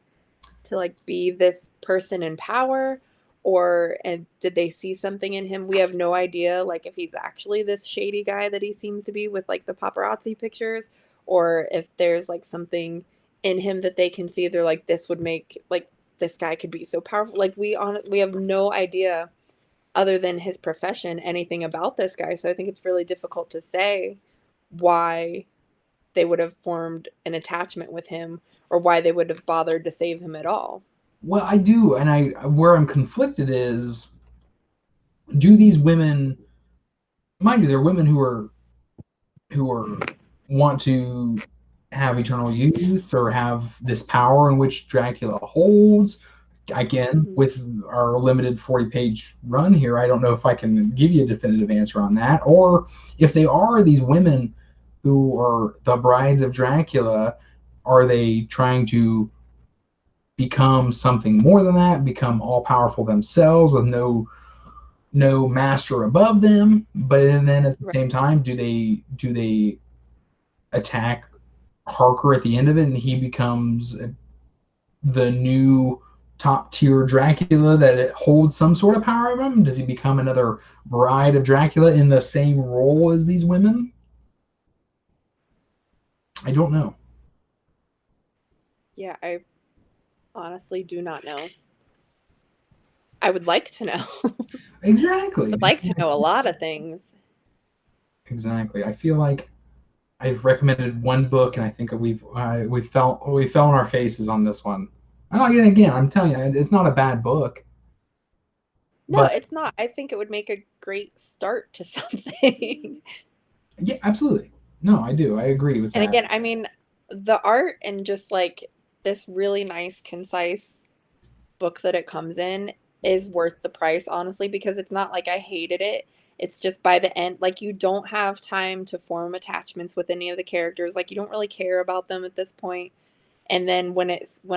to like be this person in power, and did they see something in him? We have no idea, like if he's actually this shady guy that he seems to be with like the paparazzi pictures, or if there's like something in him that they can see. They're like, this would make, like, this guy could be so powerful. Like, we have no idea, other than his profession, anything about this guy. So I think it's really difficult to say why they would have formed an attachment with him, or why they would have bothered to save him at all. Well, I do, and where I'm conflicted is, do these women, mind you, they're women who are want to have eternal youth or have this power in which Dracula holds. Again, with our limited 40-page run here, I don't know if I can give you a definitive answer on that, or if they are these women who are the brides of Dracula, are they trying to become something more than that, become all-powerful themselves with no master above them? But then at the same time, do they attack Harker at the end of it, and he becomes the new top tier Dracula that it holds some sort of power of him? Does he become another bride of Dracula in the same role as these women? I don't know. Yeah, I honestly do not know. I would like to know. Exactly. I'd like to know a lot of things. Exactly. I feel like I've recommended one book, and I think we fell on our faces on this one. Again, I'm telling you, it's not a bad book. No, it's not. I think it would make a great start to something. Yeah, absolutely. No, I do. I agree with that. And again, I mean, the art and just like this really nice, concise book that it comes in is worth the price, honestly, because it's not like I hated it. It's just by the end, like, you don't have time to form attachments with any of the characters. Like, you don't really care about them at this point. And then when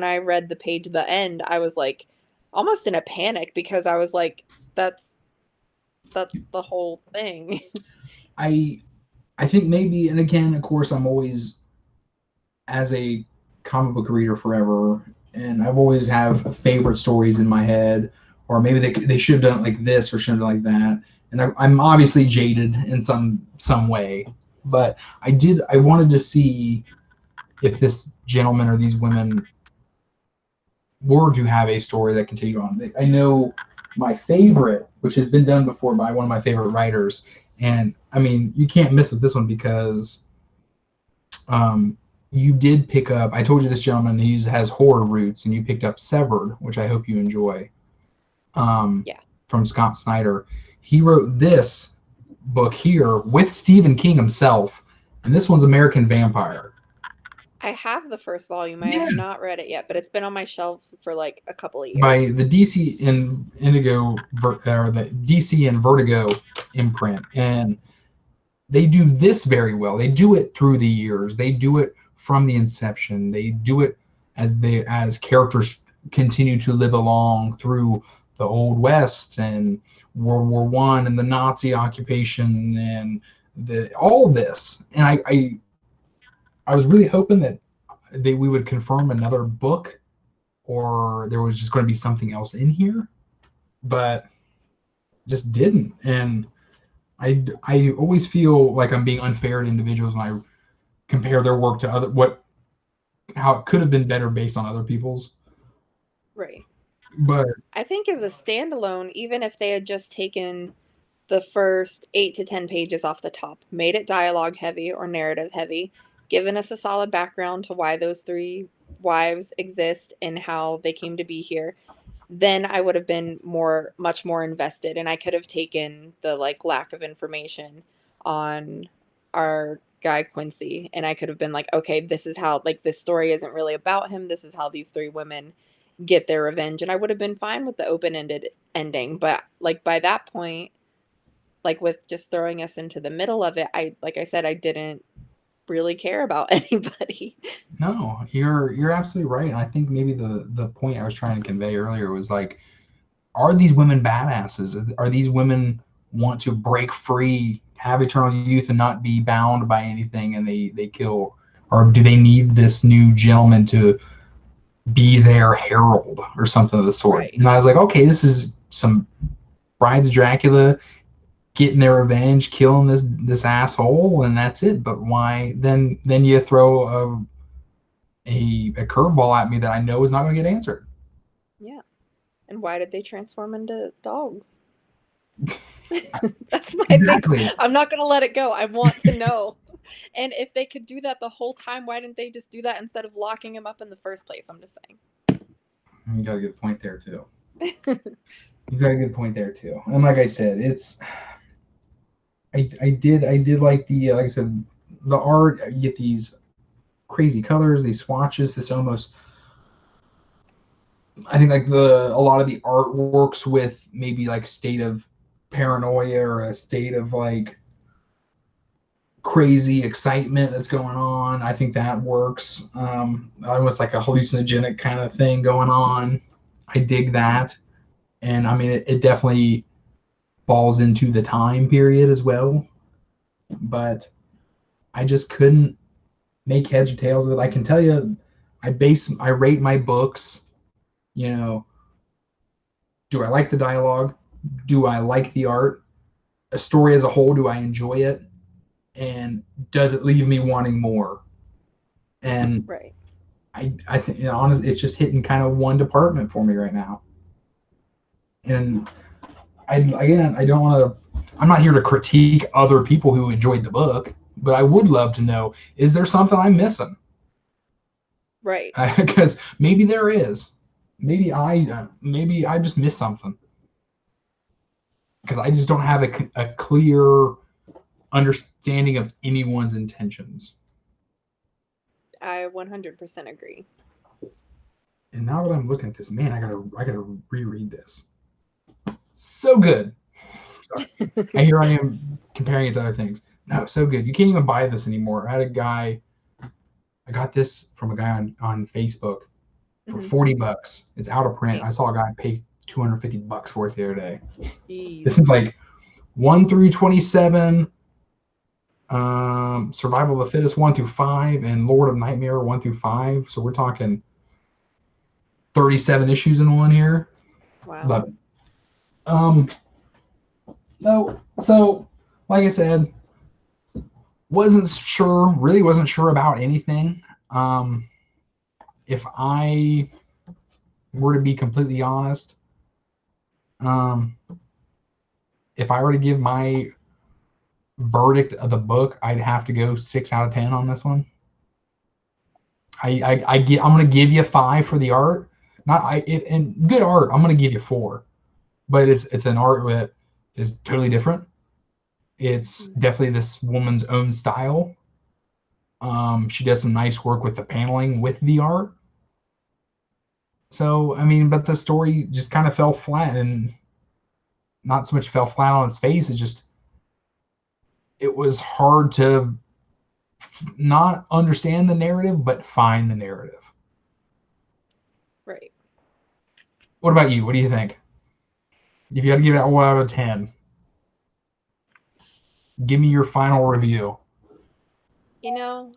I read the page at the end, I was like almost in a panic, because I was like, that's the whole thing. I think maybe, and again, of course, I'm always, as a comic book reader forever, and I've always have favorite stories in my head, or maybe they should have done it like this or should have done it like that. And I'm obviously jaded in some way, but I wanted to see if this gentleman or these women were to have a story that continued on. I know my favorite, which has been done before by one of my favorite writers, and I mean, you can't miss with this one, because you did pick up, I told you this gentleman, he has horror roots, and you picked up Severed, which I hope you enjoy. Yeah. From Scott Snyder. He wrote this book here with Stephen King himself, and this one's American Vampire. I have the first volume. I have not read it yet, but it's been on my shelves for like a couple of years. By the DC and Indigo, or the DC and Vertigo imprint, and they do this very well. They do it through the years. They do it from the inception. They do it as characters continue to live along through the Old West and World War I and the Nazi occupation and all this. And I was really hoping that we would confirm another book, or there was just going to be something else in here, but just didn't. And I always feel like I'm being unfair to individuals when I compare their work to how it could have been better based on other people's. Right. But I think as a standalone, even if they had just taken the first 8 to 10 pages off the top, made it dialogue heavy or narrative heavy, given us a solid background to why those 3 wives exist and how they came to be here, then I would have been much more invested, and I could have taken the like lack of information on our guy Quincy, and I could have been like, okay, this is how, like, this story isn't really about him. This is how these 3 women get their revenge, and I would have been fine with the open-ended ending. But like by that point, like with just throwing us into the middle of it, like I said, I didn't really care about anybody. No, you're absolutely right. And I think maybe the point I was trying to convey earlier was like, are these women badasses? Are these women want to break free, have eternal youth, and not be bound by anything, and they kill? Or do they need this new gentleman to be their herald or something of the sort? Right. And I was like, okay, this is some Brides of Dracula getting their revenge, killing this asshole, and that's it. But why then you throw a curveball at me that I know is not going to get answered. Yeah. And why did they transform into dogs? That's my Exactly. big. I'm not going to let it go. I want to know. And if they could do that the whole time, why didn't they just do that instead of locking him up in the first place? I'm just saying. You got a good point there too. You got a good point there too. And like I said, it's I did like the like I said, the art. You get these crazy colors, these swatches, this almost, I think like a lot of the art works with maybe like state of paranoia or a state of like crazy excitement that's going on. I think that works. Almost like a hallucinogenic kind of thing going on. I dig that. And I mean, it definitely falls into the time period as well. But I just couldn't make heads or tails of it. I can tell you, I rate my books, you know, do I like the dialogue? Do I like the art? A story as a whole, do I enjoy it? And does it leave me wanting more? And right. I think, honestly, it's just hitting kind of one department for me right now. And I don't want to. I'm not here to critique other people who enjoyed the book, but I would love to know: is there something I'm missing? Right. Because maybe there is. Maybe I just missed something. Because I just don't have a clear understanding of anyone's intentions. I 100% agree. And now that I'm looking at this, man, I gotta reread this. So good. Sorry. And here I am comparing it to other things. No, so good. You can't even buy this anymore. I got this from a guy on Facebook for $40. It's out of print. I saw a guy pay $250 for it the other day. Jeez. This is like 1 through 27, Survival of the Fittest 1 through 5, and Lord of Nightmare 1 through 5. So we're talking 37 issues in one here. Wow. Love it. No, so like I said, really wasn't sure about anything. If I were to be completely honest, if I were to give my verdict of the book, I'd have to go 6 out of 10 on this one. I'm gonna give you 5 for the art. And good art, I'm gonna give you 4. But it's an art that is totally different. It's definitely this woman's own style. She does some nice work with the paneling with the art. So I mean, but the story just kind of fell flat, and not so much fell flat on its face. It was hard to not understand the narrative, but find the narrative. Right. What about you? What do you think? If you had to give it 1 out of 10, give me your final review. You know,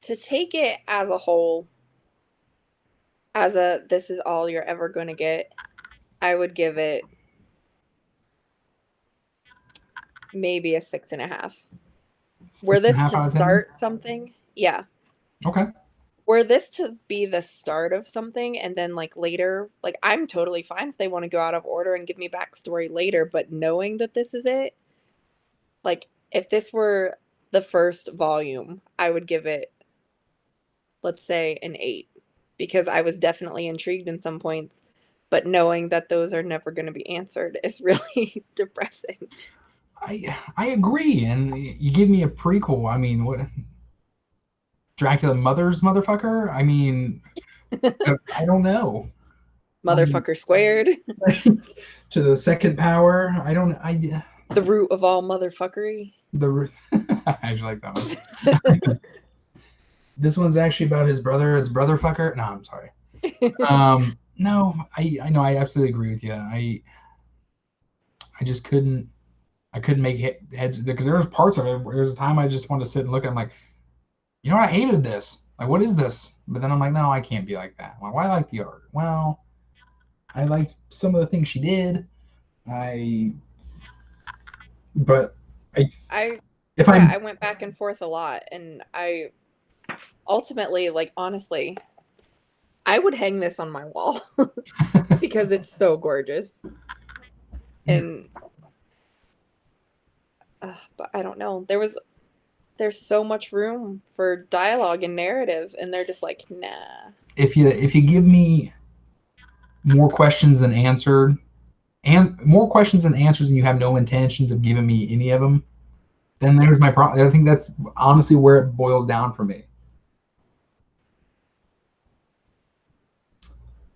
to take it as a whole, this is all you're ever going to get, I would give it maybe a 6.5. Were this to start something? Yeah. Okay. Were this to be the start of something, and then like later, like I'm totally fine if they want to go out of order and give me backstory later, but knowing that this is it, like if this were the first volume, I would give it, let's say, an 8, because I was definitely intrigued in some points, but knowing that those are never going to be answered is really depressing. I agree, and you give me a prequel. I mean, what? Dracula Motherf ker? I mean, I don't know. Motherfucker squared. To the second power. The root of all motherfuckery. I actually like that one. This one's actually about his brother. It's brother fucker. No, I'm sorry. No, I know. I absolutely agree with you. I just couldn't. I couldn't make heads, because there was parts of it where there was a time I just wanted to sit and look at it. I'm like, you know what? I hated this. Like, what is this? But then I'm like, no, I can't be like that. Well, I like the art. Well, I liked some of the things she did. It's if Yeah, I'm I went back and forth a lot, and I ultimately, like, honestly, I would hang this on my wall because it's so gorgeous. And but I don't know. There's so much room for dialogue and narrative, and they're just like, nah. if you give me more questions than answered, and more questions than answers, and you have no intentions of giving me any of them, then there's my problem. I think that's honestly where it boils down for me.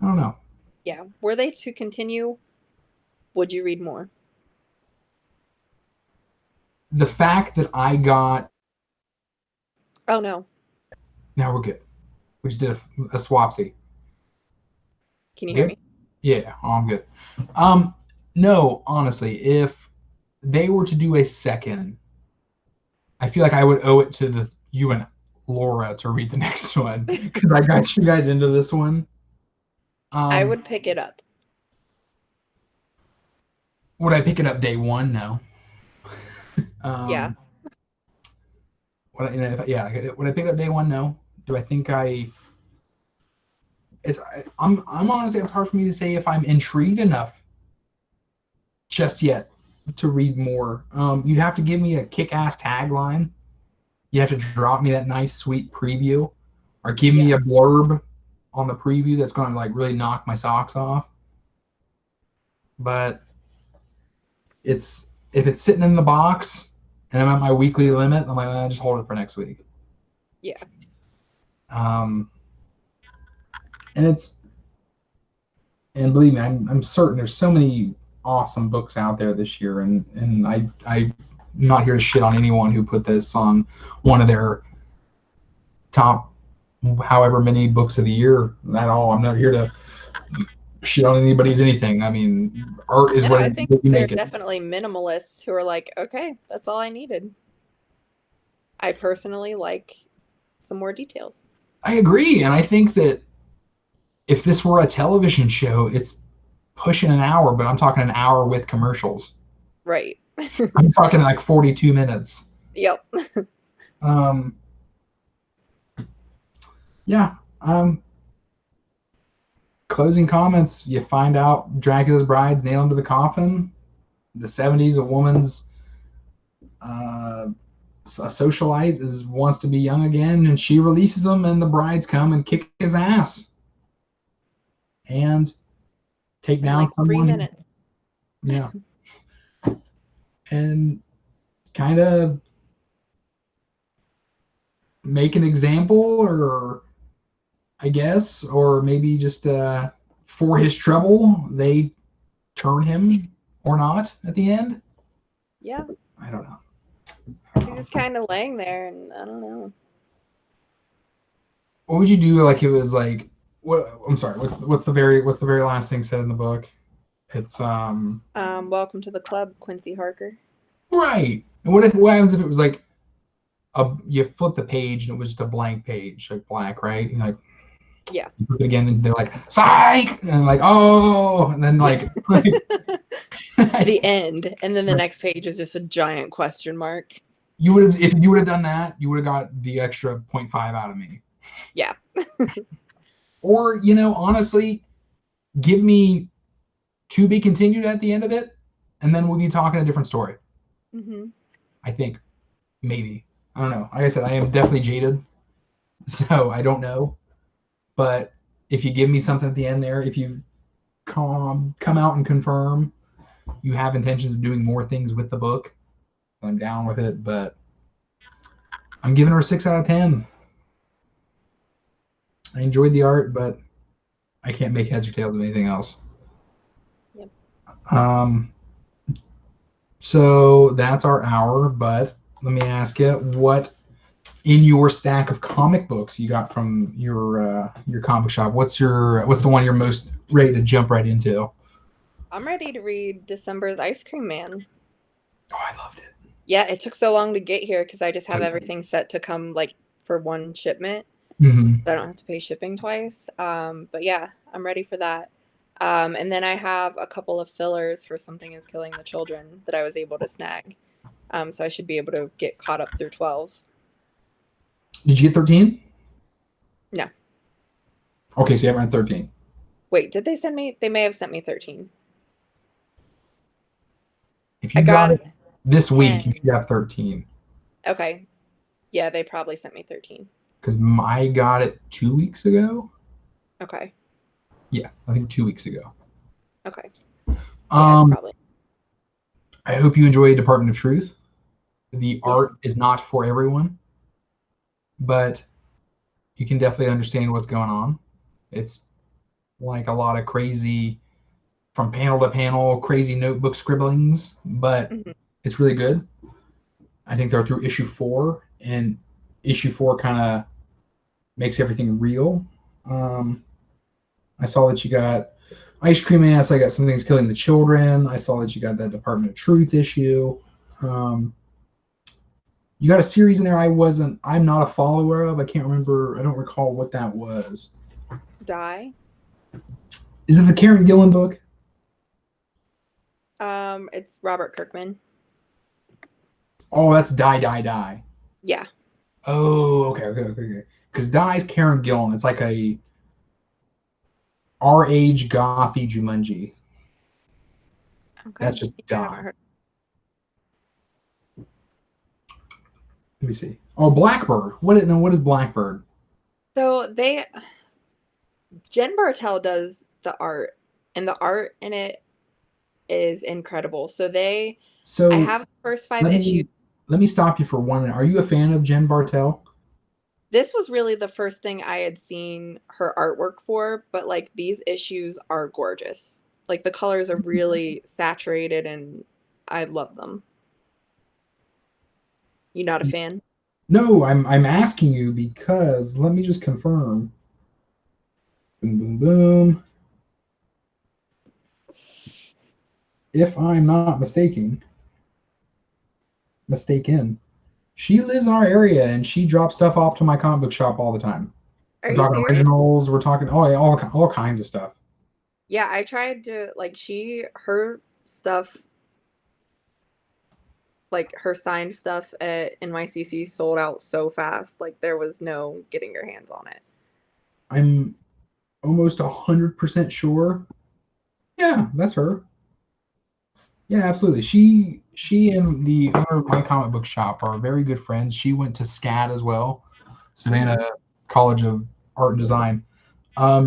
I don't know. Yeah. Were they to continue, would you read more? The fact that I got, Oh no. now we're good. We just did a swapsy. Can you hear Good? me? Yeah, I'm good. No, honestly, if they were to do a second, I feel like I would owe it to you and Laura to read the next one because I got you guys into this one. I would pick it up. Would I pick it up day one? No. Yeah. Would I, would I pick it up day one? No. Do I think I? I'm honestly, it's hard for me to say if I'm intrigued enough just yet to read more. You'd have to give me a kick-ass tagline. You have to drop me that nice, sweet preview, or give me a blurb on the preview that's going to like really knock my socks off. But if it's sitting in the box and I'm at my weekly limit, I'm like, I'll just hold it for next week. Yeah. And believe me, I'm certain there's so many awesome books out there this year, and I'm not here to shit on anyone who put this on one of their top however many books of the year at all. I'm not here to shit on anybody's anything. I mean, art is No, I think what you they're make it. definitely minimalists who are like, okay, that's all I needed. I personally like some more details. I agree, and I think that if this were a television show, it's pushing an hour, but I'm talking an hour with commercials. Right. I'm talking like 42 minutes. Yep. Um, yeah. Closing comments. You find out Dracula's bride's nailed to the coffin. The 70s, a woman's a socialite wants to be young again, and she releases him, and the brides come and kick his ass and take In down like 3 someone. minutes. Yeah. And kind of make an example, or I guess, or maybe just for his trouble, they turn him or not at the end. Yeah. I don't know. He's just kind of laying there, and I don't know. What would you do like it was like what I'm sorry, what's the very last thing said in the book? It's Welcome to the club, Quincy Harker. right. And what happens if it was like you flip the page and it was just a blank page, like black, right? And like Yeah. you flip it again and they're like, psych, and like, oh, and then like The end, and then the next page is just a giant question mark. you would have, if you would have done that, you would have got the extra 0.5 out of me. Yeah. Or, honestly, give me to be continued at the end of it, and then we'll be talking a different story. Mm-hmm. I think. Maybe. I don't know. Like I said, I am definitely jaded, so I don't know. But if you give me something at the end there, if you come out and confirm you have intentions of doing more things with the book, I'm down with it. But I'm giving her a 6 out of 10. I enjoyed the art, but I can't make heads or tails of anything else. Yep. So that's our hour, but let me ask you, what in your stack of comic books you got from your comic shop? What's the one you're most ready to jump right into? I'm ready to read December's Ice Cream Man. Oh, I loved it. Yeah, it took so long to get here because I just have everything set to come like for one shipment. Mm-hmm. So I don't have to pay shipping twice. But yeah, I'm ready for that. And then I have a couple of fillers for Something is Killing the Children that I was able to snag. So I should be able to get caught up through 12. Did you get 13? No. Okay, so you haven't read 13. Wait, did they send me? They may have sent me 13. If I you got got it this week, you 10. should have 13. Okay. Yeah, they probably sent me 13. Because I got it 2 weeks ago. Okay. Yeah, I think 2 weeks ago. Okay. Yeah, it's probably. I hope you enjoy Department of Truth. The Yeah. art is not for everyone, but you can definitely understand what's going on. It's like a lot of crazy, from panel to panel, crazy notebook scribblings, but it's really good. I think they're through issue 4, and issue 4 kind of makes everything real. I saw that you got Ice Cream Ass. I got Some Things Killing the Children. I saw that you got that Department of Truth issue. You got a series in there I'm not a follower of. I can't remember. I don't recall what that was. Die? Is it the Karen Gillan book? It's Robert Kirkman. Oh, that's Die, Die, Die. Yeah. Oh, okay. Because Die's Karen Gillan. It's like a our age gothy Jumanji. Okay. That's just Die. Let me see. Oh, Blackbird. What is Blackbird? So Jen Bartel does the art, and the art in it is incredible. I have the first 5 issues. Let me stop you for 1 minute. Are you a fan of Jen Bartel? This was really the first thing I had seen her artwork for, but like these issues are gorgeous. Like the colors are really saturated and I love them. You not a fan? No, I'm asking you because let me just confirm. Boom, boom, boom. If I'm not mistaken, she lives in our area and she drops stuff off to my comic book shop all the time. We're talking originals. We're talking all kinds of stuff. Yeah, I tried to her stuff, like her signed stuff at NYCC sold out so fast. Like there was no getting your hands on it. I'm almost 100% sure. Yeah, that's her. Yeah, absolutely. She and the owner of my comic book shop are very good friends. She went to SCAD as well, Savannah College of Art and Design.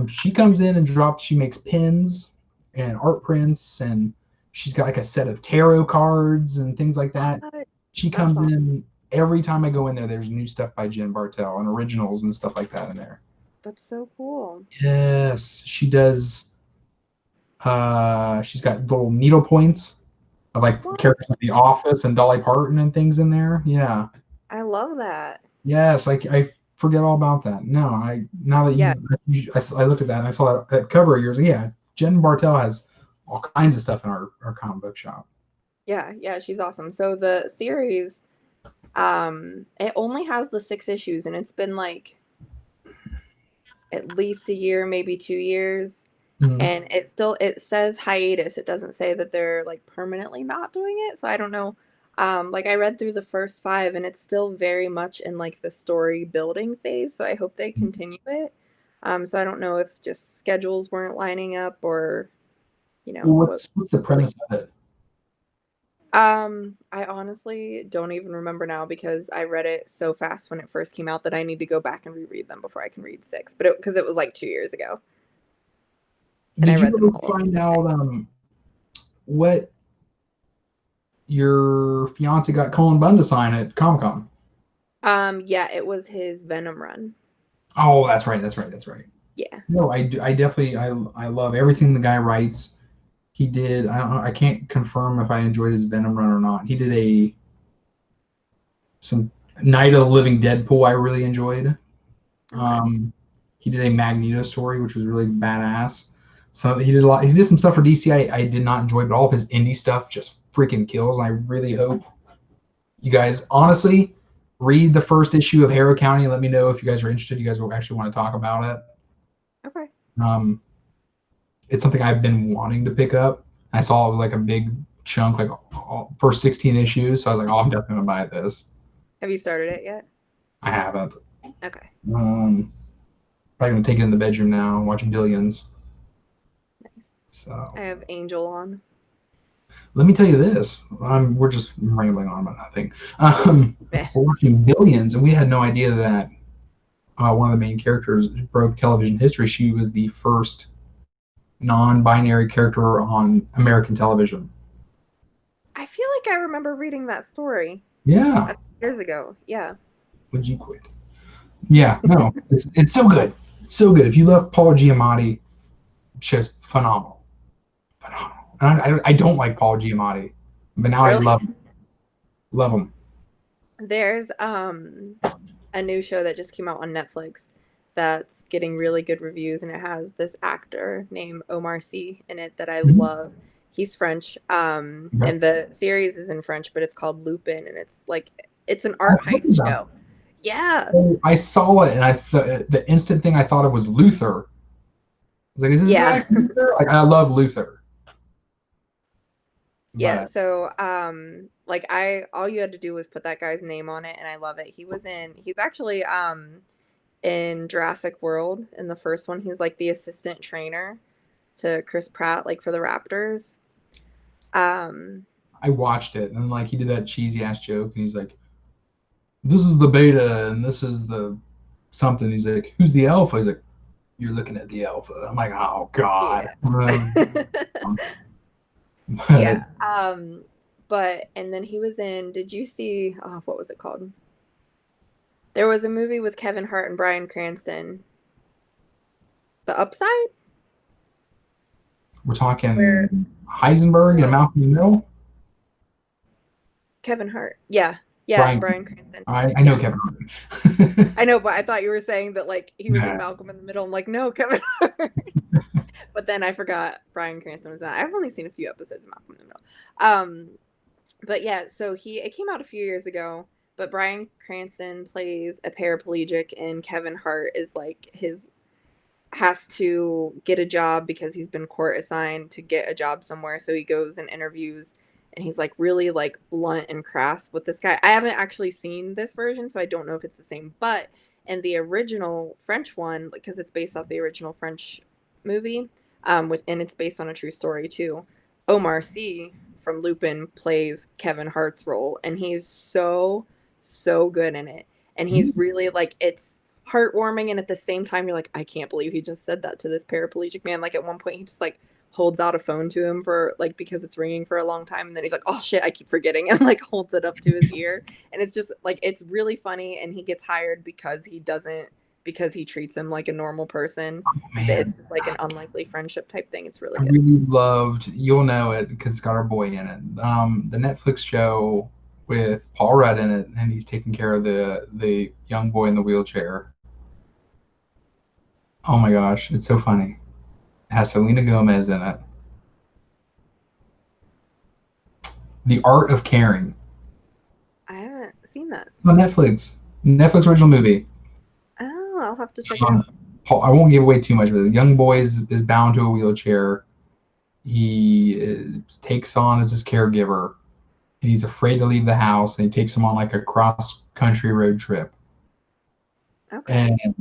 She comes in and drops. She makes pins and art prints, and she's got like a set of tarot cards and things like that. She comes in every time I go in there. There's new stuff by Jen Bartel and originals and stuff like that in there. That's so cool. Yes, she does. She's got little needle points of like characters in The Office and Dolly Parton and things in there. Yeah. I love that. Yes, I forget all about that. No, now that I looked at that and I saw that cover of yours. Yeah, Jen Bartel has all kinds of stuff in our comic book shop. Yeah, she's awesome. So the series, it only has the 6 issues, and it's been like at least a year, maybe 2 years. And it says hiatus. It doesn't say that they're like permanently not doing it. So I don't know. Like I read through the first 5 and it's still very much in like the story building phase. So I hope they continue it. So I don't know if just schedules weren't lining up or, what's the premise of it? I honestly don't even remember now because I read it so fast when it first came out that I need to go back and reread them before I can read 6. But because it was like 2 years ago. Did you ever find out what your fiance got Cullen Bunn to sign at Comic-Con? Yeah, it was his Venom run. Oh, that's right. Yeah. No, I definitely love everything the guy writes. He did. I don't know. I can't confirm if I enjoyed his Venom run or not. He did some Night of the Living Deadpool I really enjoyed. Okay. He did a Magneto story, which was really badass. So he did some stuff for DC I did not enjoy, but all of his indie stuff just freaking kills. And I really hope you guys honestly read the first issue of Harrow County and let me know if you guys are interested. You guys will actually want to talk about it. Okay. It's something I've been wanting to pick up. I saw it was like a big chunk, like first 16 issues. So I was like, oh, I'm definitely gonna buy this. Have you started it yet? I haven't. Okay. Probably gonna take it in the bedroom now, watching Billions. Nice. So I have Angel on. let me tell you this. We're just rambling on about nothing. Eh. We're watching Billions, and we had no idea that one of the main characters broke television history. She was the first non-binary character on American television. I feel like I remember reading that story Yeah. years ago. Yeah. Would you quit? Yeah. No. It's so good. So good. If you love Paul Giamatti, just phenomenal. Phenomenal. And I don't like Paul Giamatti, but now Really? I love him. There's a new show that just came out on Netflix that's getting really good reviews, and it has this actor named Omar Sy in it that I love. He's French, and the series is in French, but it's called Lupin, and it's an art heist show. Yeah. So I saw it, and the instant thing I thought of was Luther. I was like, is this Luther? Like, I love Luther. Yeah, so like all you had to do was put that guy's name on it, and I love it. He's actually in Jurassic World in the first one. He's like the assistant trainer to Chris Pratt, like for the Raptors. I watched it, and like he did that cheesy ass joke, and he's like, this is the beta, and this is the something. He's like, who's the alpha? He's like, you're looking at the alpha. I'm like, oh god. Yeah. But and then he was in, did you see, what was it called? There was a movie with Kevin Hart and Bryan Cranston. The Upside? We're talking Heisenberg and Malcolm in the Middle? Kevin Hart. Yeah. Yeah, Bryan Cranston. I know Kevin Hart. I know, but I thought you were saying that like he was in Malcolm in the Middle. I'm like, no, Kevin Hart. But then I forgot Bryan Cranston was on. I've only seen a few episodes of Malcolm in the Middle. But yeah, so it came out a few years ago, but Bryan Cranston plays a paraplegic, and Kevin Hart is like has to get a job because he's been court assigned to get a job somewhere. So he goes and interviews, and he's like really like blunt and crass with this guy. I haven't actually seen this version, so I don't know if it's the same. But in the original French one, because it's based off the original French movie, and it's based on a true story too. Omar Sy from Lupin plays Kevin Hart's role, and he's so good in it. And he's really like, it's heartwarming, and at the same time you're like, I can't believe he just said that to this paraplegic man. Like at one point he just like holds out a phone to him for like, because it's ringing for a long time, and then he's like, oh shit, I keep forgetting, and like holds it up to his ear. And it's just like, it's really funny, and he gets hired because he treats him like a normal person. It's just like an unlikely friendship type thing. It's really good. I really loved, you'll know it because it's got our boy in it, the Netflix show with Paul Rudd in it, and he's taking care of the young boy in the wheelchair. Oh my gosh, it's so funny. It has Selena Gomez in it. The Art of Caring. I haven't seen that. It's on Netflix. Netflix original movie. Oh, I'll have to check it out. I won't give away too much, but the young boy is bound to a wheelchair. He takes on as his caregiver, and he's afraid to leave the house, and he takes him on like a cross-country road trip. Okay. And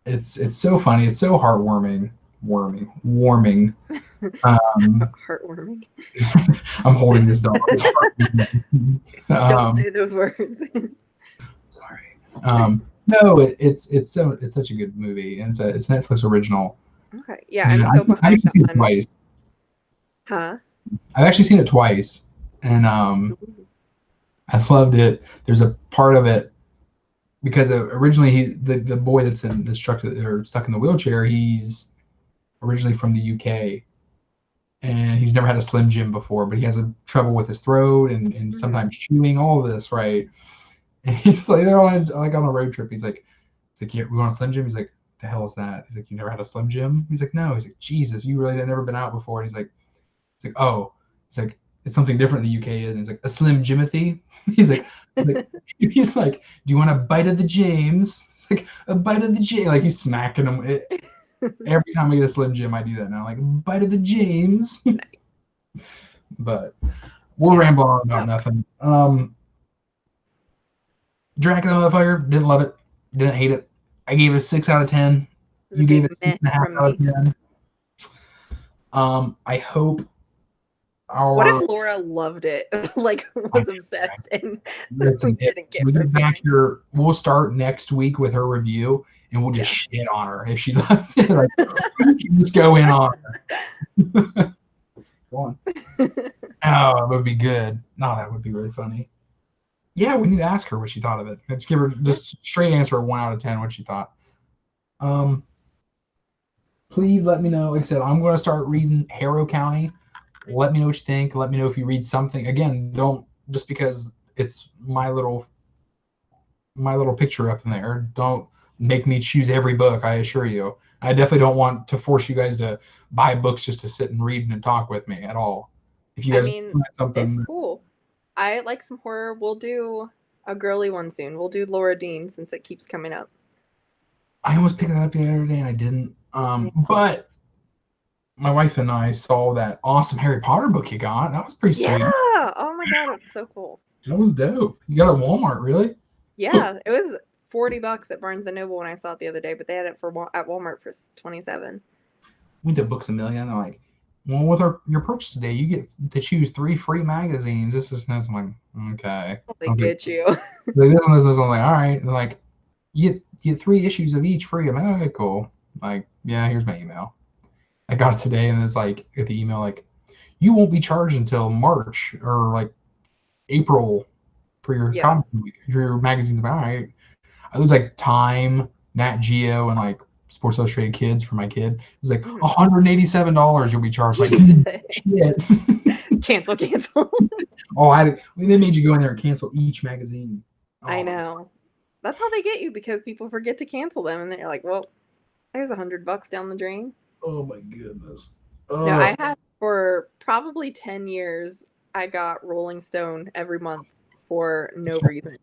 it's so funny. It's so heartwarming. Warming. Heartwarming. I'm holding this dog. Don't say those words. Sorry. No, it's such a good movie, and it's a Netflix original. Okay. Yeah, I'm so behind. I've actually seen it twice. Huh? I've actually seen it twice, and I loved it. There's a part of it because originally the boy that's stuck in the wheelchair, he's originally from the UK, and he's never had a Slim Jim before, but he has trouble with his throat and sometimes chewing, all of this, right? And he's like, they're on a road trip. He's like, yeah, we want a Slim Jim? He's like, the hell is that? He's like, you never had a Slim Jim? He's like, no. He's like, Jesus, you really had never been out before. And he's like, oh. He's like, it's something different in the UK. And he's like, a Slim Jimothy? He's like, do you want a bite of the James? It's like, a bite of the James. Like, he's smacking him. Every time I get a Slim Jim, I do that now. Like, bite of the James. But we're rambling on about nothing. Dracula Motherf ker, didn't love it, didn't hate it. I gave it a 6 out of 10. You gave it 6.5 out of 10. I hope What if Laura loved it, like was obsessed, and listen, didn't get we her get back here, we'll start next week with her review, and we'll just shit on her if she loved it. Like, just go in on her. Go on. Oh, that would be good. No, that would be really funny. Yeah, we need to ask her what she thought of it. Let's give her just straight answer, 1 out of 10, what she thought. Please let me know. Like I said, I'm going to start reading Harrow County. Let me know what you think. Let me know if you read something. Again, don't just because it's my little picture up in there. Don't make me choose every book. I assure you. I definitely don't want to force you guys to buy books just to sit and read and talk with me at all. If you guys find something, it's cool. I like some horror. We'll do a girly one soon. We'll do Laura Dean since it keeps coming up. I almost picked it up the other day and I didn't. But my wife and I saw that awesome Harry Potter book you got. That was pretty sweet. Yeah. Oh my god, it's so cool. That was dope. You got it at Walmart, really? Yeah, it was $40 at Barnes and Noble when I saw it the other day, but they had it at Walmart for $27. Went to Books A Million. They're like, well, with your purchase today, you get to choose 3 free magazines. This is nice. I'm like, okay. They get you. I'm like, all right. They're like, you get 3 issues of each free. I'm like, okay, cool. Like, yeah, here's my email. I got it today, and it's like, at the email, like, you won't be charged until March or like April for your your magazines. I'm like, all right. I lose like Time, Nat Geo, and like Sports Illustrated Kids for my kid. It was like $187 you'll be charged. Like, shit. Cancel. They made you go in there and cancel each magazine. Oh, I know. That's how they get you, because people forget to cancel them, and then you're like, well, there's $100 down the drain. Oh my goodness. No, I had for probably 10 years, I got Rolling Stone every month for no reason.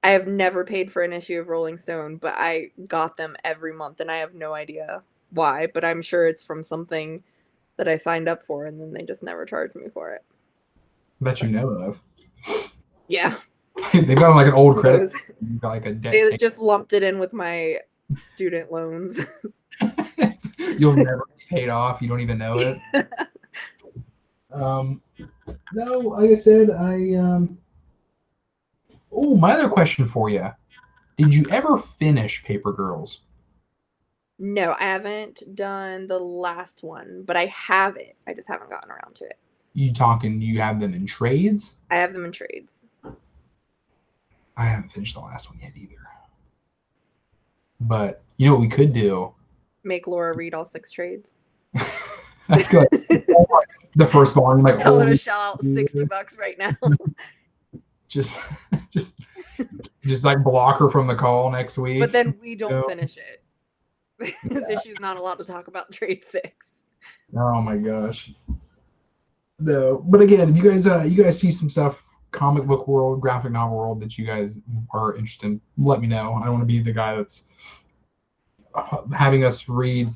I have never paid for an issue of Rolling Stone, but I got them every month, and I have no idea why, but I'm sure it's from something that I signed up for, and then they just never charged me for it. Bet you know of. Yeah. They've got like an old credit. Got like a debt. They just lumped it in with my student loans. You'll never be paid off. You don't even know it. No, like I said, Oh, my other question for you. Did you ever finish Paper Girls? No, I haven't done the last one, but I have it. I just haven't gotten around to it. You have them in trades? I have them in trades. I haven't finished the last one yet either. But you know what we could do? Make Laura read all 6 trades. That's good. The first volume, like, tell her to shell out $60 right now. just like block her from the call next week. But then we don't finish it. So she's not allowed to talk about trade 6. Oh my gosh. No, but again, if you guys see some stuff, comic book world, graphic novel world, that you guys are interested in, let me know. I don't want to be the guy that's having us read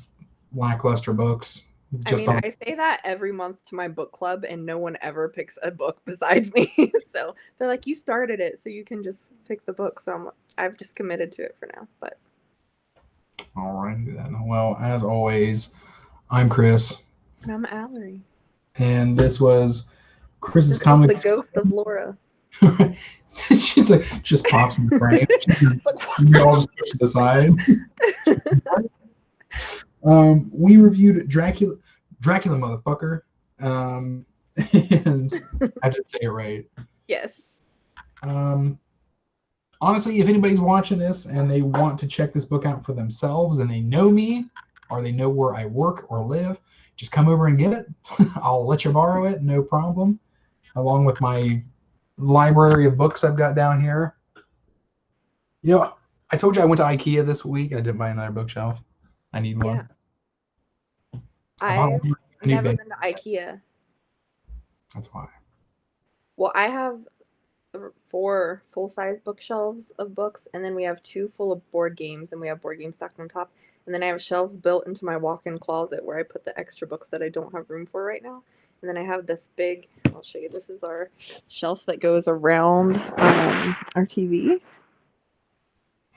lackluster books. I say that every month to my book club, and no one ever picks a book besides me. So they're like, you started it, so you can just pick the book. So I've just committed to it for now. But all right, then. Well, as always, I'm Chris. And I'm Allory. And this was Chris's comic. The ghost of Laura. She's like, just pops in the frame. We all just push to the side. We reviewed Dracula Motherf ker. And I did say it right. Yes. Honestly, if anybody's watching this and they want to check this book out for themselves, and they know me or they know where I work or live, just come over and get it. I'll let you borrow it, no problem. Along with my library of books I've got down here. You know, I told you I went to IKEA this week and I didn't buy another bookshelf. I need one. I've never been to IKEA. That's why. Well, I have 4 full-size bookshelves of books, and then we have 2 full of board games, and we have board games stacked on top. And then I have shelves built into my walk-in closet where I put the extra books that I don't have room for right now. And then I have this big, I'll show you, this is our shelf that goes around our TV,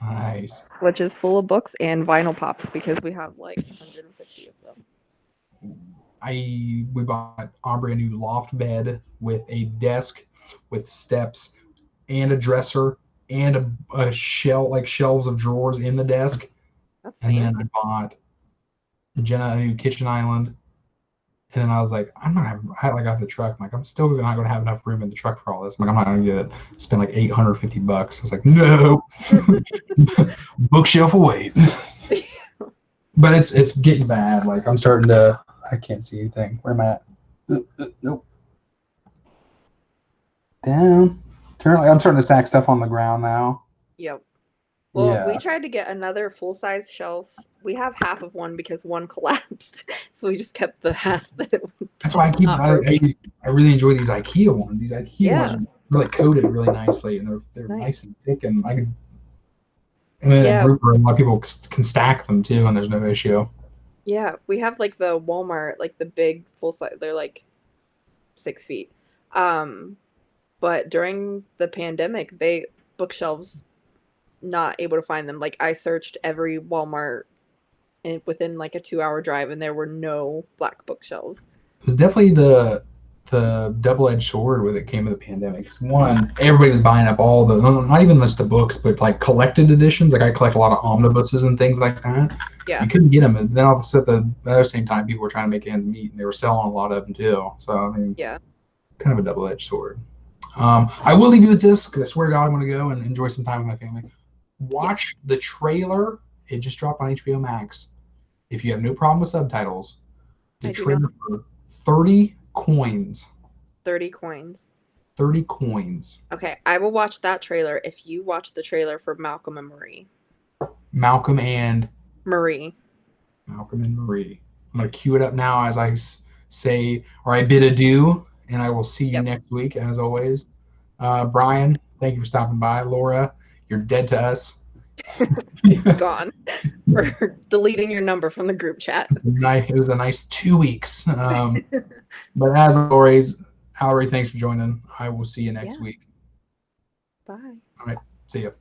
Nice. which is full of books and vinyl pops because we have like 150 of them. We bought Aubrey a new loft bed with a desk with steps and a dresser and a shelf, like shelves of drawers in the desk. That's and fancy. then I bought Jenna a new kitchen island. And then I was like, I got the truck. I'm like, I'm still not going to have enough room in the truck for all this. I'm like, I'm not going to get it. Spend like $850. I was like, no, bookshelf away. But it's getting bad. Like I'm starting to, I can't see anything. Where am I at? Nope. Down. I'm starting to stack stuff on the ground now. Yep. Well, Yeah. we tried to get another full-size shelf. We have half of one because one collapsed, so we just kept the half that it was. That's why I really enjoy these IKEA ones. These IKEA ones are really coated really nicely, and they're nice and thick, and in a group where a lot of people can stack them too, and there's no issue. Yeah, we have like the Walmart, like the big full size. They're like 6 feet. But during the pandemic, bookshelves, not able to find them. Like I searched every Walmart within like a 2-hour drive, and there were no black bookshelves. It was definitely the double-edged sword when it came to the pandemic. One, everybody was buying up all the, not even just the books, but like collected editions. Like I collect a lot of omnibuses and things like that. Yeah. You couldn't get them. And then all of a sudden, at the same time, people were trying to make ends meet, and they were selling a lot of them too. So I mean, yeah, kind of a double-edged sword. I will leave you with this because I swear to God, I'm going to go and enjoy some time with my family. Watch the trailer. It just dropped on HBO Max. If you have no problem with subtitles, the trailer for 30 coins. 30 coins. 30 coins. Okay, I will watch that trailer if you watch the trailer for Malcolm and Marie. Malcolm and Marie. Malcolm and Marie. I'm going to cue it up now as I say, or I bid adieu, and I will see you next week, as always. Brian, thank you for stopping by. Laura, you're dead to us. Gone. For deleting your number from the group chat. It was a nice 2 weeks. But as always, Allory, thanks for joining. I will see you next week. Bye. All right. See you.